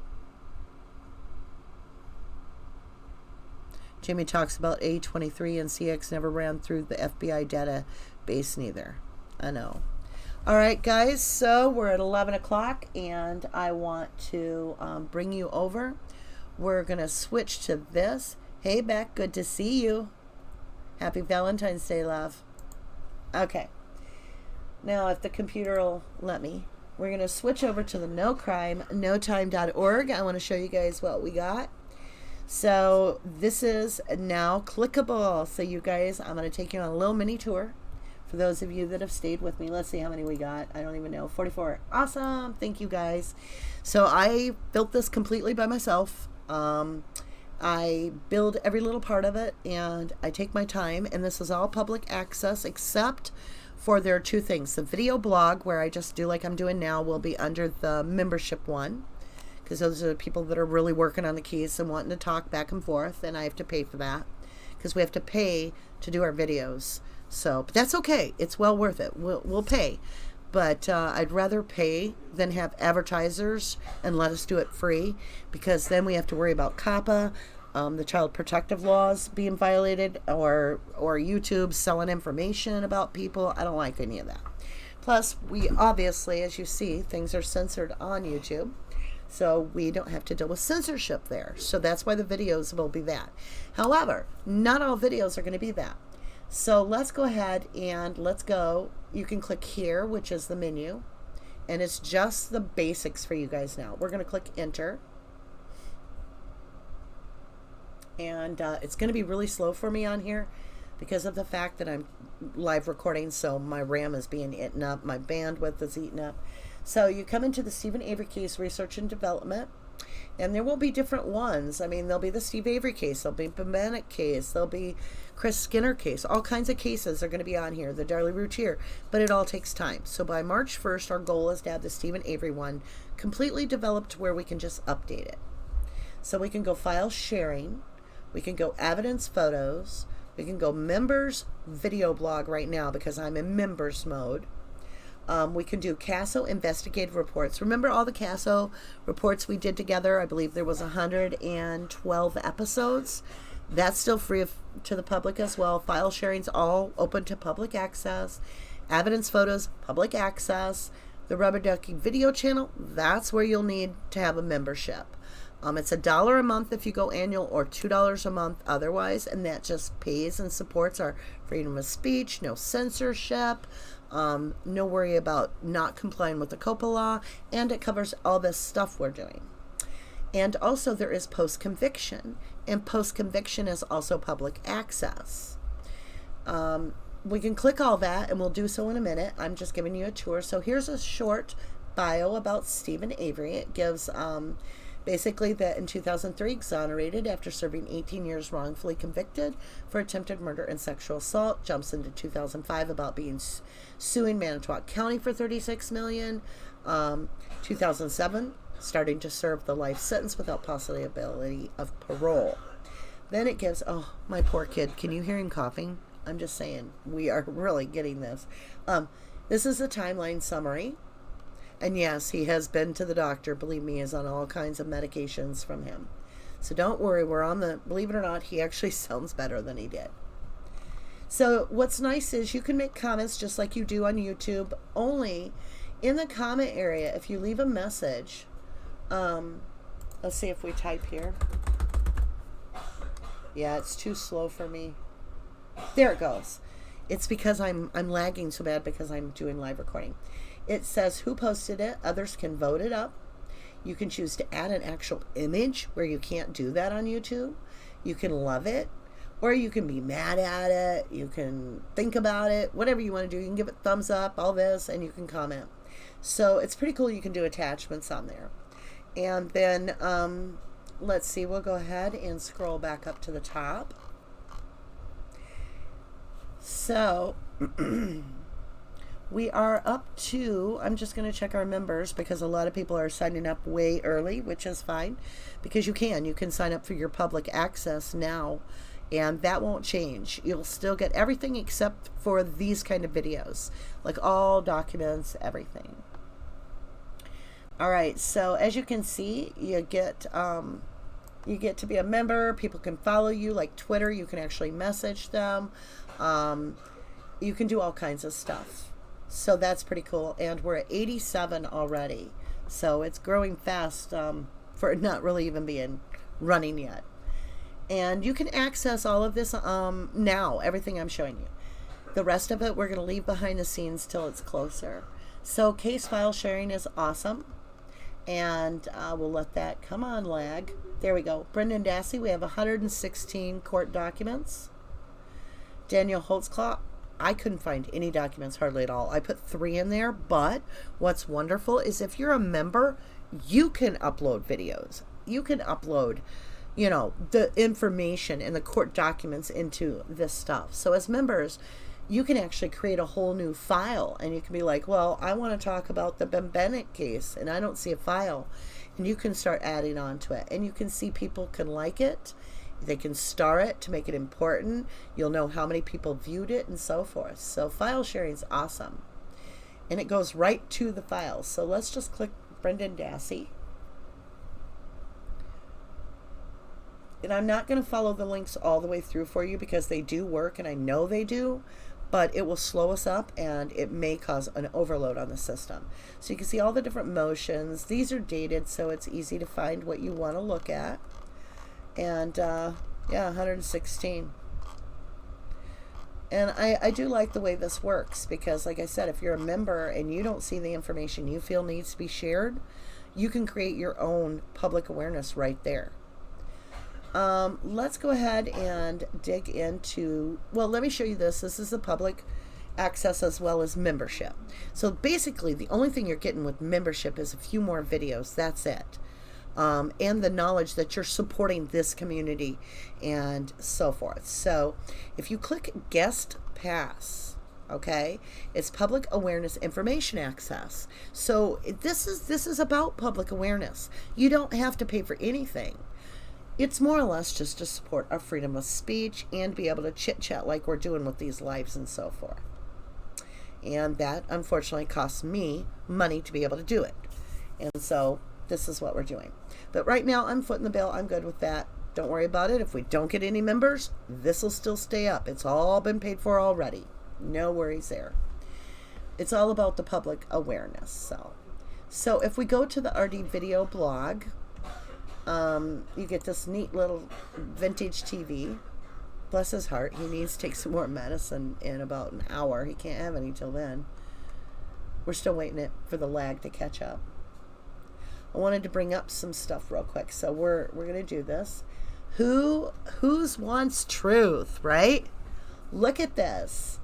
Jamie talks about A23 and CX never ran through the FBI database neither. I know. All right, guys, so we're at 11 o'clock, and I want to bring you over. We're going to switch to this. Hey, Beck, good to see you. Happy Valentine's Day, love. Okay, now if the computer will let me, we're going to switch over to the NoCrime.NoTime.org. I want to show you guys what we got. So this is now clickable. So you guys, I'm going to take you on a little mini tour. For those of you that have stayed with me, let's see how many we got. I don't even know. 44. Awesome. Thank you, guys. So I built this completely by myself. I build every little part of it, and I take my time, and this is all public access except for there are two things. The video blog, where I just do like I'm doing now, will be under the membership one, because those are the people that are really working on the keys and wanting to talk back and forth, and I have to pay for that because we have to pay to do our videos. So, but that's okay. It's well worth it. We'll pay. But I'd rather pay than have advertisers and let us do it free, because then we have to worry about COPPA, the child protective laws being violated, or YouTube selling information about people. I don't like any of that. Plus, we obviously, as you see, things are censored on YouTube. So we don't have to deal with censorship there. So that's why the videos will be that. However, not all videos are going to be that. So let's go ahead and let's go. You can click here, which is the menu, and it's just the basics for you guys now. We're going to click enter, and it's going to be really slow for me on here because of the fact that I'm live recording, so my RAM is being eaten up, my bandwidth is eaten up. So you come into the Stephen Avery case research and development, and there will be different ones. I mean, there'll be the Steve Avery case, there'll be Bembenek case, there'll be Chris Skinner case. All kinds of cases are going to be on here, the Darley Routier, but it all takes time. So by March 1st, our goal is to have the Stephen Avery one completely developed where we can just update it. So we can go file sharing, we can go evidence photos, we can go members video blog right now because I'm in members mode. We can do CASO investigative reports. Remember all the CASO reports we did together? I believe there was 112 episodes. That's still free to the public as well. File sharing's all open to public access. Evidence photos, public access. The Rubberducky video channel, that's where you'll need to have a membership. It's $1 a month if you go annual, or $2 a month otherwise, and that just pays and supports our freedom of speech, no censorship, no worry about not complying with the COPPA law, and it covers all this stuff we're doing. And also there is post-conviction, and post-conviction is also public access. We can click all that, and we'll do so in a minute. I'm just giving you a tour. So here's a short bio about Stephen Avery. It gives basically that in 2003 exonerated after serving 18 years wrongfully convicted for attempted murder and sexual assault. Jumps into 2005 about being suing Manitowoc County for $36 million. 2007 starting to serve the life sentence without possibility of parole. Then it gives, oh, my poor kid, can you hear him coughing? I'm just saying, we are really getting this. This is a timeline summary. And yes, he has been to the doctor. Believe me, he is on all kinds of medications from him. So don't worry, we're on the, believe it or not, he actually sounds better than he did. So what's nice is you can make comments just like you do on YouTube, only in the comment area. If you leave a message, let's see if we type here. Yeah, it's too slow for me. There it goes. It's because I'm lagging so bad because I'm doing live recording. It says who posted it. Others can vote it up. You can choose to add an actual image where you can't do that on YouTube. You can love it, or you can be mad at it. You can think about it, whatever you want to do. You can give it thumbs up, all this, and you can comment. So it's pretty cool. You can do attachments on there. And then let's see, we'll go ahead and scroll back up to the top. So we are up to, I'm just going to check our members because a lot of people are signing up way early, which is fine because you can sign up for your public access now, and that won't change. You'll still get everything except for these kind of videos, like all documents, everything. All right, so as you can see, you get to be a member. People can follow you, like Twitter. You can actually message them. You can do all kinds of stuff. So that's pretty cool. And we're at 87 already. So it's growing fast for not really even being running yet. And you can access all of this now, everything I'm showing you. The rest of it we're going to leave behind the scenes till it's closer. So case file sharing is awesome. And we'll let that, come on, lag. There we go. Brendan Dassey, we have 116 court documents. Daniel Holtzclaw, I couldn't find any documents hardly at all. I put 3 in there, but what's wonderful is if you're a member, you can upload videos. You can upload, you know, the information and the court documents into this stuff. So as members, you can actually create a whole new file, and you can be like, well, I want to talk about the Bembenek case and I don't see a file, and you can start adding on to it, and you can see people can like it. They can star it to make it important. You'll know how many people viewed it and so forth. So file sharing is awesome, and it goes right to the files. So let's just click Brendan Dassey. And I'm not going to follow the links all the way through for you because they do work, and I know they do, but it will slow us up and it may cause an overload on the system. So you can see all the different motions. These are dated, so it's easy to find what you want to look at. And yeah, 116. And I do like the way this works because, like I said, if you're a member and you don't see the information you feel needs to be shared, you can create your own public awareness right there. Let's go ahead and dig into, well, let me show you this. This is the public access as well as membership. So basically, the only thing you're getting with membership is a few more videos. That's it. And the knowledge that you're supporting this community and so forth. So if you click guest pass, okay, it's public awareness information access. So this is about public awareness. You don't have to pay for anything. It's more or less just to support our freedom of speech and be able to chit chat like we're doing with these lives and so forth. And that unfortunately costs me money to be able to do it. And so this is what we're doing. But right now I'm footing the bill. I'm good with that. Don't worry about it. If we don't get any members, this will still stay up. It's all been paid for already. No worries there. It's all about the public awareness. So if we go to the RD video blog, you get this neat little vintage TV. Bless his heart, he needs to take some more medicine in about an hour. He can't have any till then. We're still waiting for the lag to catch up. I wanted to bring up some stuff real quick, so we're gonna do this. Who's wants truth, right? Look at this.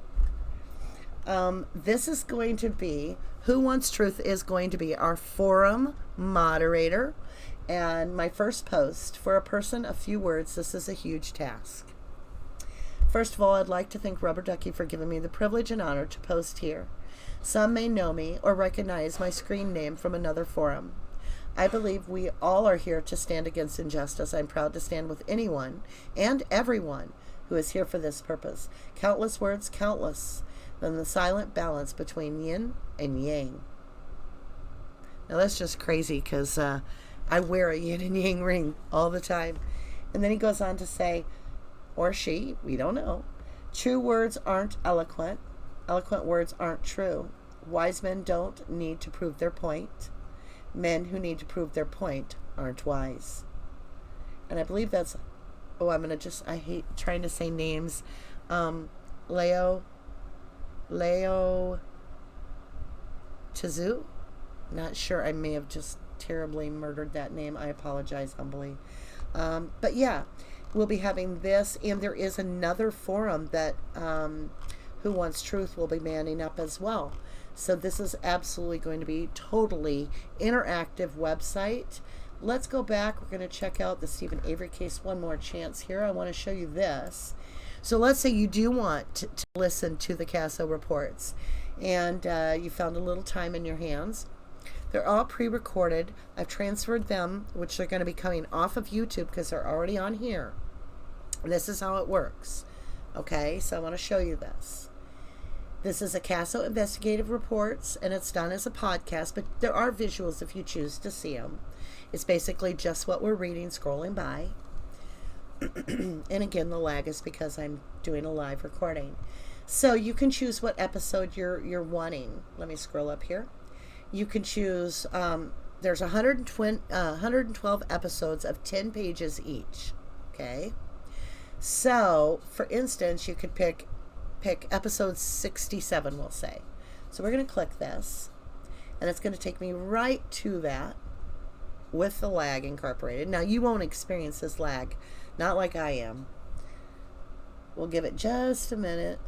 This is going to be, Who Wants Truth is going to be our forum moderator. And my first post, for a person, a few words, this is a huge task. First of all, I'd like to thank Rubberducky for giving me the privilege and honor to post here. Some may know me or recognize my screen name from another forum. I believe we all are here to stand against injustice. I'm proud to stand with anyone and everyone who is here for this purpose. Countless words, countless, than the silent balance between yin and yang. Now that's just crazy because I wear a yin and yang ring all the time. And then he goes on to say, or she, we don't know, true words aren't eloquent. Eloquent words aren't true. Wise men don't need to prove their point. Men who need to prove their point aren't wise. And I believe that's, I hate trying to say names. Leo Tizu? Not sure, I may have just terribly murdered that name. I apologize humbly. But yeah, we'll be having this, and there is another forum that Who Wants Truth will be manning up as well. So this is absolutely going to be totally interactive website. Let's go back. We're going to check out the Stephen Avery case one more chance here. I want to show you this. So let's say you do want to listen to the CASO reports, and you found a little time in your hands. They're all pre-recorded. I've transferred them, which are going to be coming off of YouTube because they're already on here. And this is how it works. Okay, so I want to show you this. This is a CASO investigative reports, and it's done as a podcast, but there are visuals if you choose to see them. It's basically just what we're reading, scrolling by. And again, the lag is because I'm doing a live recording. So you can choose what episode you're wanting. Let me scroll up here. You can choose, there's 112 episodes of 10 pages each, okay? So, for instance, you could pick episode 67, we'll say. So we're going to click this, and it's going to take me right to that with the lag incorporated. Now, you won't experience this lag, not like I am. We'll give it just a minute.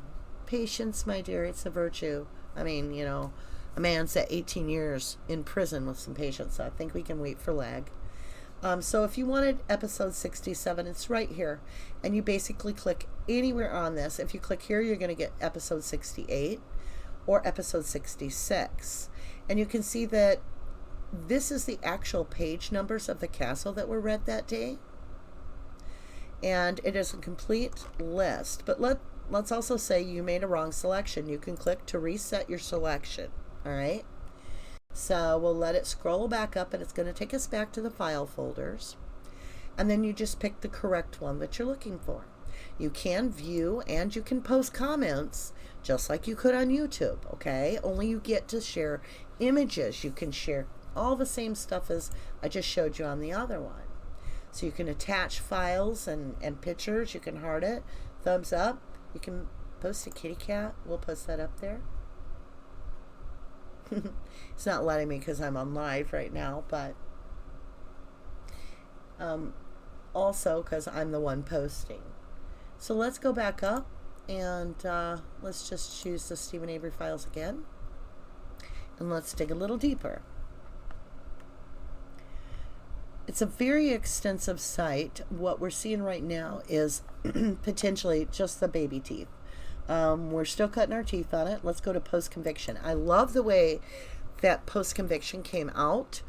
Patience, my dear, it's a virtue. I mean, you know, a man sat 18 years in prison with some patience, so I think we can wait for lag. So if you wanted episode 67, it's right here. And you basically click anywhere on this. If you click here, you're going to get episode 68 or episode 66. And you can see that this is the actual page numbers of the castle that were read that day. And it is a complete list. But let's also say you made a wrong selection. You can click to reset your selection. All right. So we'll let it scroll back up, and it's going to take us back to the file folders. And then you just pick the correct one that you're looking for. You can view and you can post comments just like you could on YouTube, okay? Only you get to share images. You can share all the same stuff as I just showed you on the other one. So you can attach files and pictures. You can heart it, thumbs up. You can post a kitty cat. We'll post that up there. It's not letting me because I'm on live right now, but also because I'm the one posting. So let's go back up, and let's just choose the Stephen Avery files again, and let's dig a little deeper. It's a very extensive site. What we're seeing right now is potentially just the baby teeth. We're still cutting our teeth on it. Let's go to post-conviction. I love the way that post-conviction came out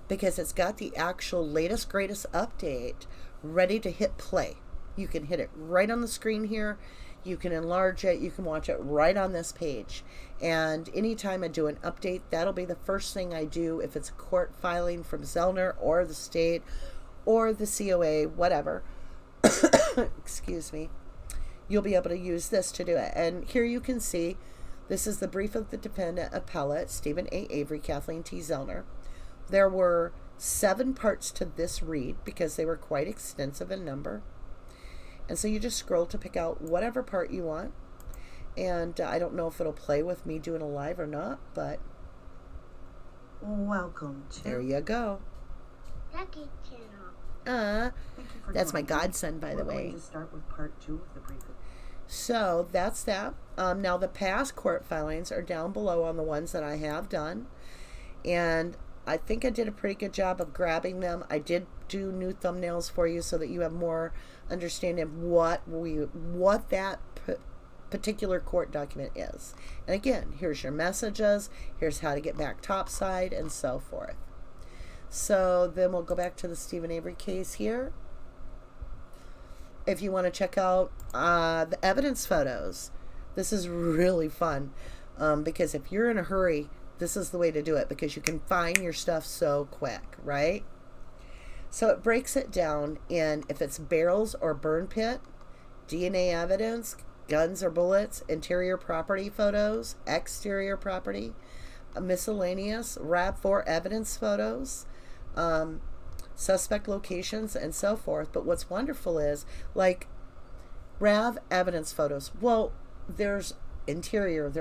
because it's got the actual latest, greatest update ready to hit play. You can hit it right on the screen here. You can enlarge it. You can watch it right on this page. And anytime I do an update, that'll be the first thing I do if it's a court filing from Zellner or the state or the COA, whatever. Excuse me. You'll be able to use this to do it. And here you can see, this is the brief of the defendant appellate, Stephen A. Avery, Kathleen T. Zellner. There were 7 parts to this read because they were quite extensive in number. And so you just scroll to pick out whatever part you want. And I don't know if it'll play with me doing a live or not, but welcome to there you go. Lucky Channel. That's my godson, by the way. We're going to start with part 2 of the briefing. So that's that. Now the past court filings are down below on the ones that I have done. And I think I did a pretty good job of grabbing them. I did do new thumbnails for you so that you have more understanding of what that particular court document is. And again, here's your messages, here's how to get back topside, and so forth. So then we'll go back to the Stephen Avery case here. If you want to check out the evidence photos, this is really fun because if you're in a hurry, this is the way to do it because you can find your stuff so quick, right? So it breaks it down in if it's barrels or burn pit, DNA evidence, guns or bullets, interior property photos, exterior property, miscellaneous, RAV4 evidence photos, suspect locations, and so forth. But what's wonderful is, like, RAV evidence photos. Well, there's exterior,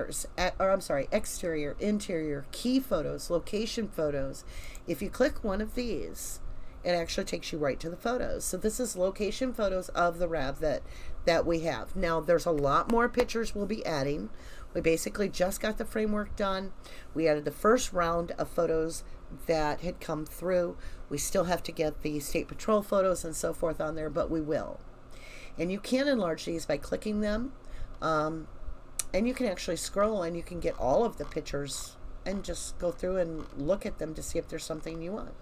interior, key photos, location photos. If you click one of these, it actually takes you right to the photos. So this is location photos of the RAV that we have. Now, there's a lot more pictures we'll be adding. We basically just got the framework done. We added the first round of photos that had come through. We still have to get the state patrol photos and so forth on there, but we will. And you can enlarge these by clicking them. And you can actually scroll and you can get all of the pictures and just go through and look at them to see if there's something you want.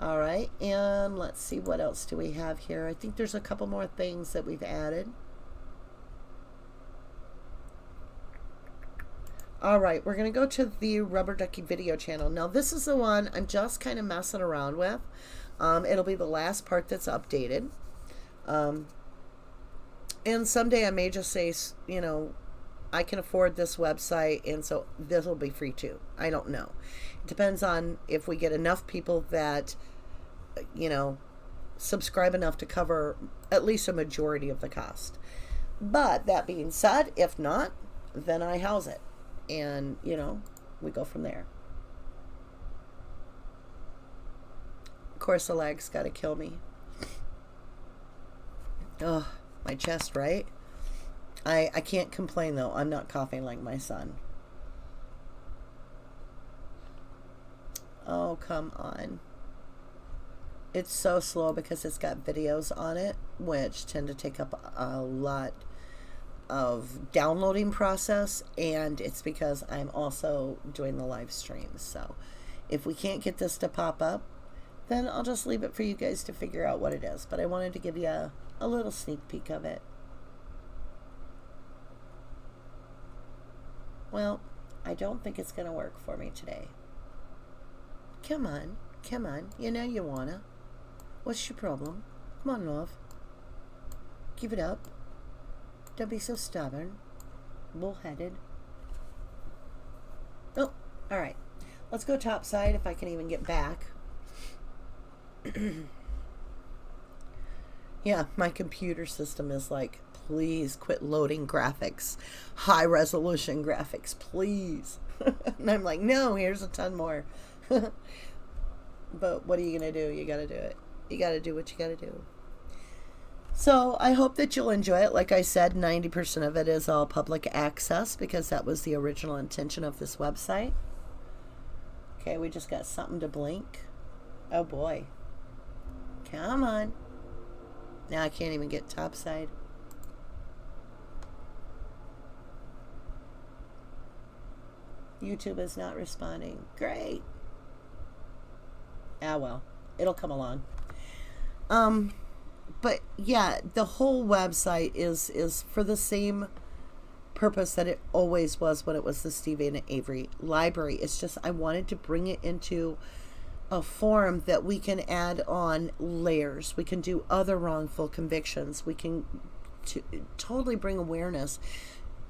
All right, and let's see, what else do we have here? I think there's a couple more things that we've added. All right, we're going to go to the Rubberducky video channel. Now, this is the one I'm just kind of messing around with. It'll be the last part that's updated. And someday I may just say, you know, I can afford this website, and so this will be free too. I don't know. It depends on if we get enough people that, you know, subscribe enough to cover at least a majority of the cost. But that being said, if not, then I house it. And, we go from there. Of course, the lag's got to kill me. Oh, my chest, right? I can't complain, though. I'm not coughing like my son. Oh, come on. It's so slow because it's got videos on it, which tend to take up a lot of downloading process, and it's because I'm also doing the live streams. So if we can't get this to pop up, then I'll just leave it for you guys to figure out what it is. But I wanted to give you a little sneak peek of it. Well, I don't think it's going to work for me today. Come on. You know you wanna. What's your problem? Come on, love. Give it up. Don't be so stubborn. Bullheaded. Oh, alright. Let's go topside if I can even get back. Yeah, my computer system is like, please quit loading graphics. High resolution graphics, please. And I'm like, no, here's a ton more. But what are you going to do? You got to do it. You got to do what you got to do. So I hope that you'll enjoy it. Like I said, 90% of it is all public access because that was the original intention of this website. Okay, we just got something to blink. Oh boy. Come on. Now I can't even get topside. YouTube is not responding. Great. Ah, well, it'll come along. But yeah, the whole website is for the same purpose that it always was when it was the Steve and Avery library. It's just I wanted to bring it into a form that we can add on layers. We can do other wrongful convictions. We can totally bring awareness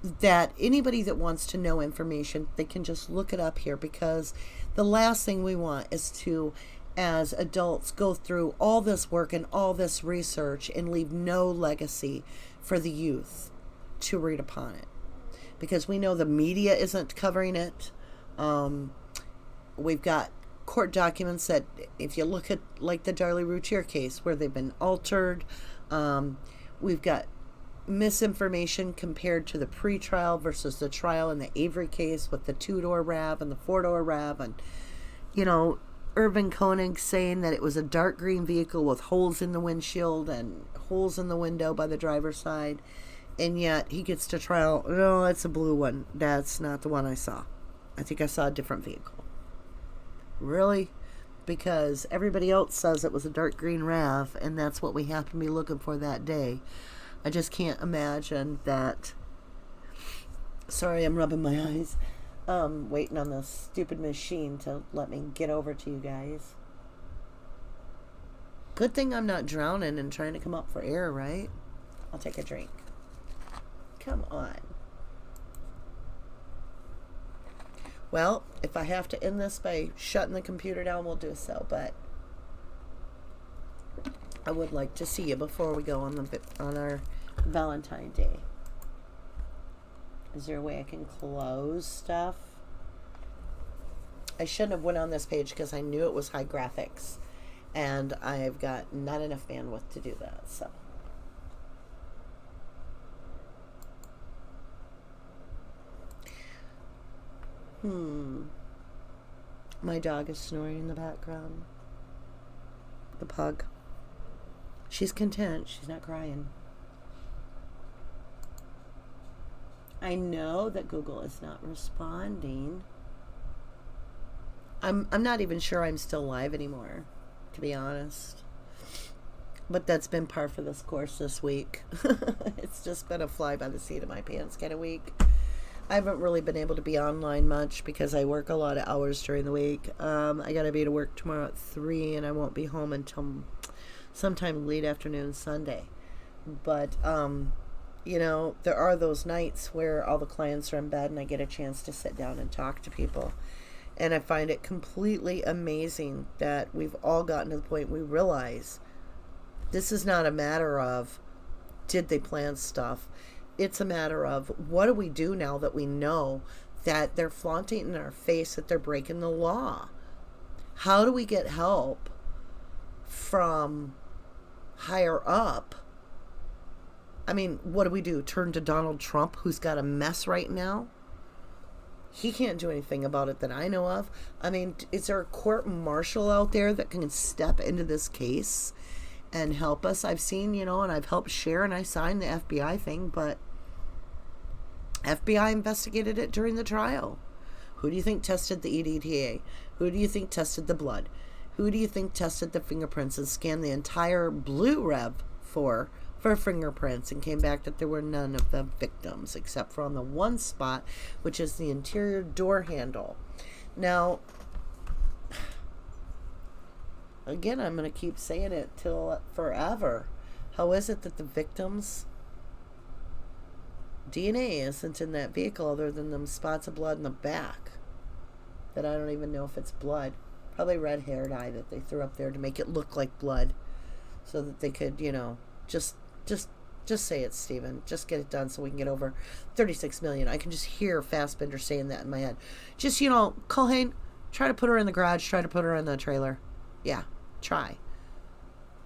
that anybody that wants to know information, they can just look it up here, because the last thing we want is to, as adults, go through all this work and all this research and leave no legacy for the youth to read upon it, because we know the media isn't covering it. We've got court documents that, if you look at like the Darlie Routier case, where they've been altered. We've got misinformation compared to the pre-trial versus the trial in the Avery case with the 2-door RAV and the 4-door RAV, and Irvin Koenig saying that it was a dark green vehicle with holes in the windshield and holes in the window by the driver's side, and yet he gets to trial. No, it's a blue one. That's not the one I saw. I think I saw a different vehicle. Really? Because everybody else says it was a dark green RAV, and that's what we happen to be looking for that day. I just can't imagine that. Sorry, I'm rubbing my eyes. Waiting on this stupid machine to let me get over to you guys. Good thing I'm not drowning and trying to come up for air, right? I'll take a drink. Come on. Well, if I have to end this by shutting the computer down, we'll do so, but I would like to see you before we go on our Valentine's Day. Is there a way I can close stuff? I shouldn't have went on this page because I knew it was high graphics, and I've got not enough bandwidth to do that, so. My dog is snoring in the background. The pug. She's content. She's not crying. I know that Google is not responding. I'm not even sure I'm still live anymore, to be honest. But that's been par for this course this week. It's just been a fly by the seat of my pants kind of week. I haven't really been able to be online much because I work a lot of hours during the week. I got to be to work tomorrow at 3, and I won't be home until sometime late afternoon Sunday. But, there are those nights where all the clients are in bed and I get a chance to sit down and talk to people. And I find it completely amazing that we've all gotten to the point we realize This is not a matter of did they plan stuff. It's a matter of what do we do now that we know that they're flaunting in our face that they're breaking the law? How do we get help from higher up? I mean, what do we do? Turn to Donald Trump, who's got a mess right now? He can't do anything about it that I know of. I mean, is there a court martial out there that can step into this case and help us? I've seen, and I've helped share, and I signed the FBI thing, but FBI investigated it during the trial. Who do you think tested the EDTA? Who do you think tested the blood? Who do you think tested the fingerprints and scanned the entire blue rev for fingerprints and came back that there were none of the victims except for on the one spot, which is the interior door handle? Now, again, I'm going to keep saying it till forever. How is it that the victims' DNA isn't in that vehicle other than them spots of blood in the back? That I don't even know if it's blood. Probably red hair dye that they threw up there to make it look like blood so that they could, just say it, Stephen. Just get it done so we can get over 36 million. I can just hear Fassbender saying that in my head. Just, Culhane, try to put her in the garage, try to put her in the trailer. Yeah, try.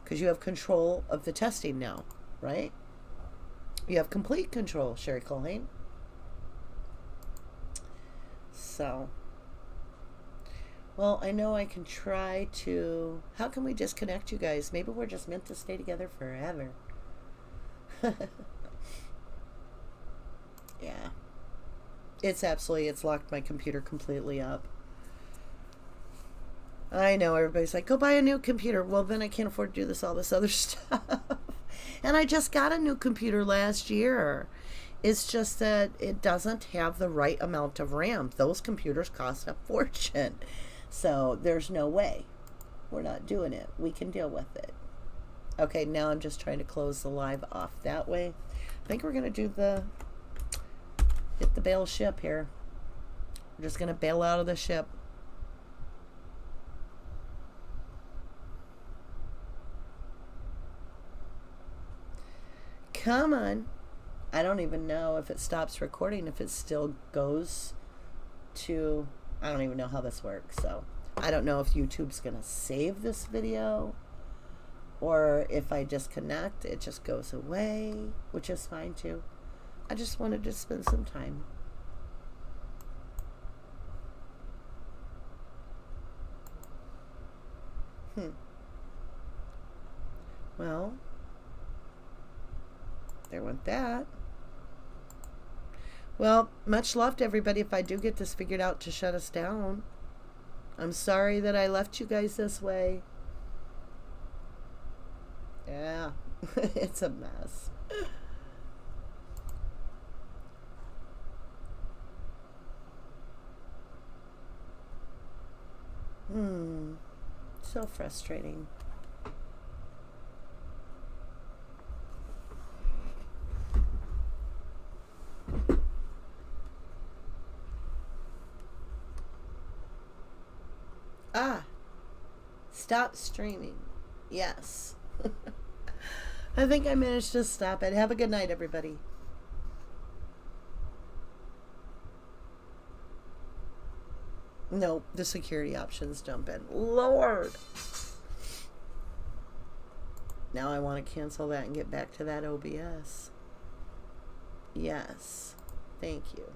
Because you have control of the testing now, right? You have complete control, Sherry Culhane. So, well, I know I can try to... How can we disconnect you guys? Maybe we're just meant to stay together forever. Yeah. It's locked my computer completely up. I know, everybody's like, go buy a new computer. Well, then I can't afford to do all this other stuff. And I just got a new computer last year. It's just that it doesn't have the right amount of RAM. Those computers cost a fortune. So there's no way. We're not doing it. We can deal with it. Okay, now I'm just trying to close the live off that way. I think we're going to do hit the bail ship here. We're just going to bail out of the ship. Come on. I don't even know if it stops recording, if it still goes to... I don't even know how this works, so I don't know if YouTube's going to save this video or if I disconnect, it just goes away, which is fine too. I just wanted to spend some time. Well, there went that. Well, much love to everybody if I do get this figured out to shut us down. I'm sorry that I left you guys this way. Yeah, it's a mess. So frustrating. Stop streaming. Yes. I think I managed to stop it. Have a good night, everybody. Nope, the security options jump in. Lord. Now I want to cancel that and get back to that OBS. Yes. Thank you.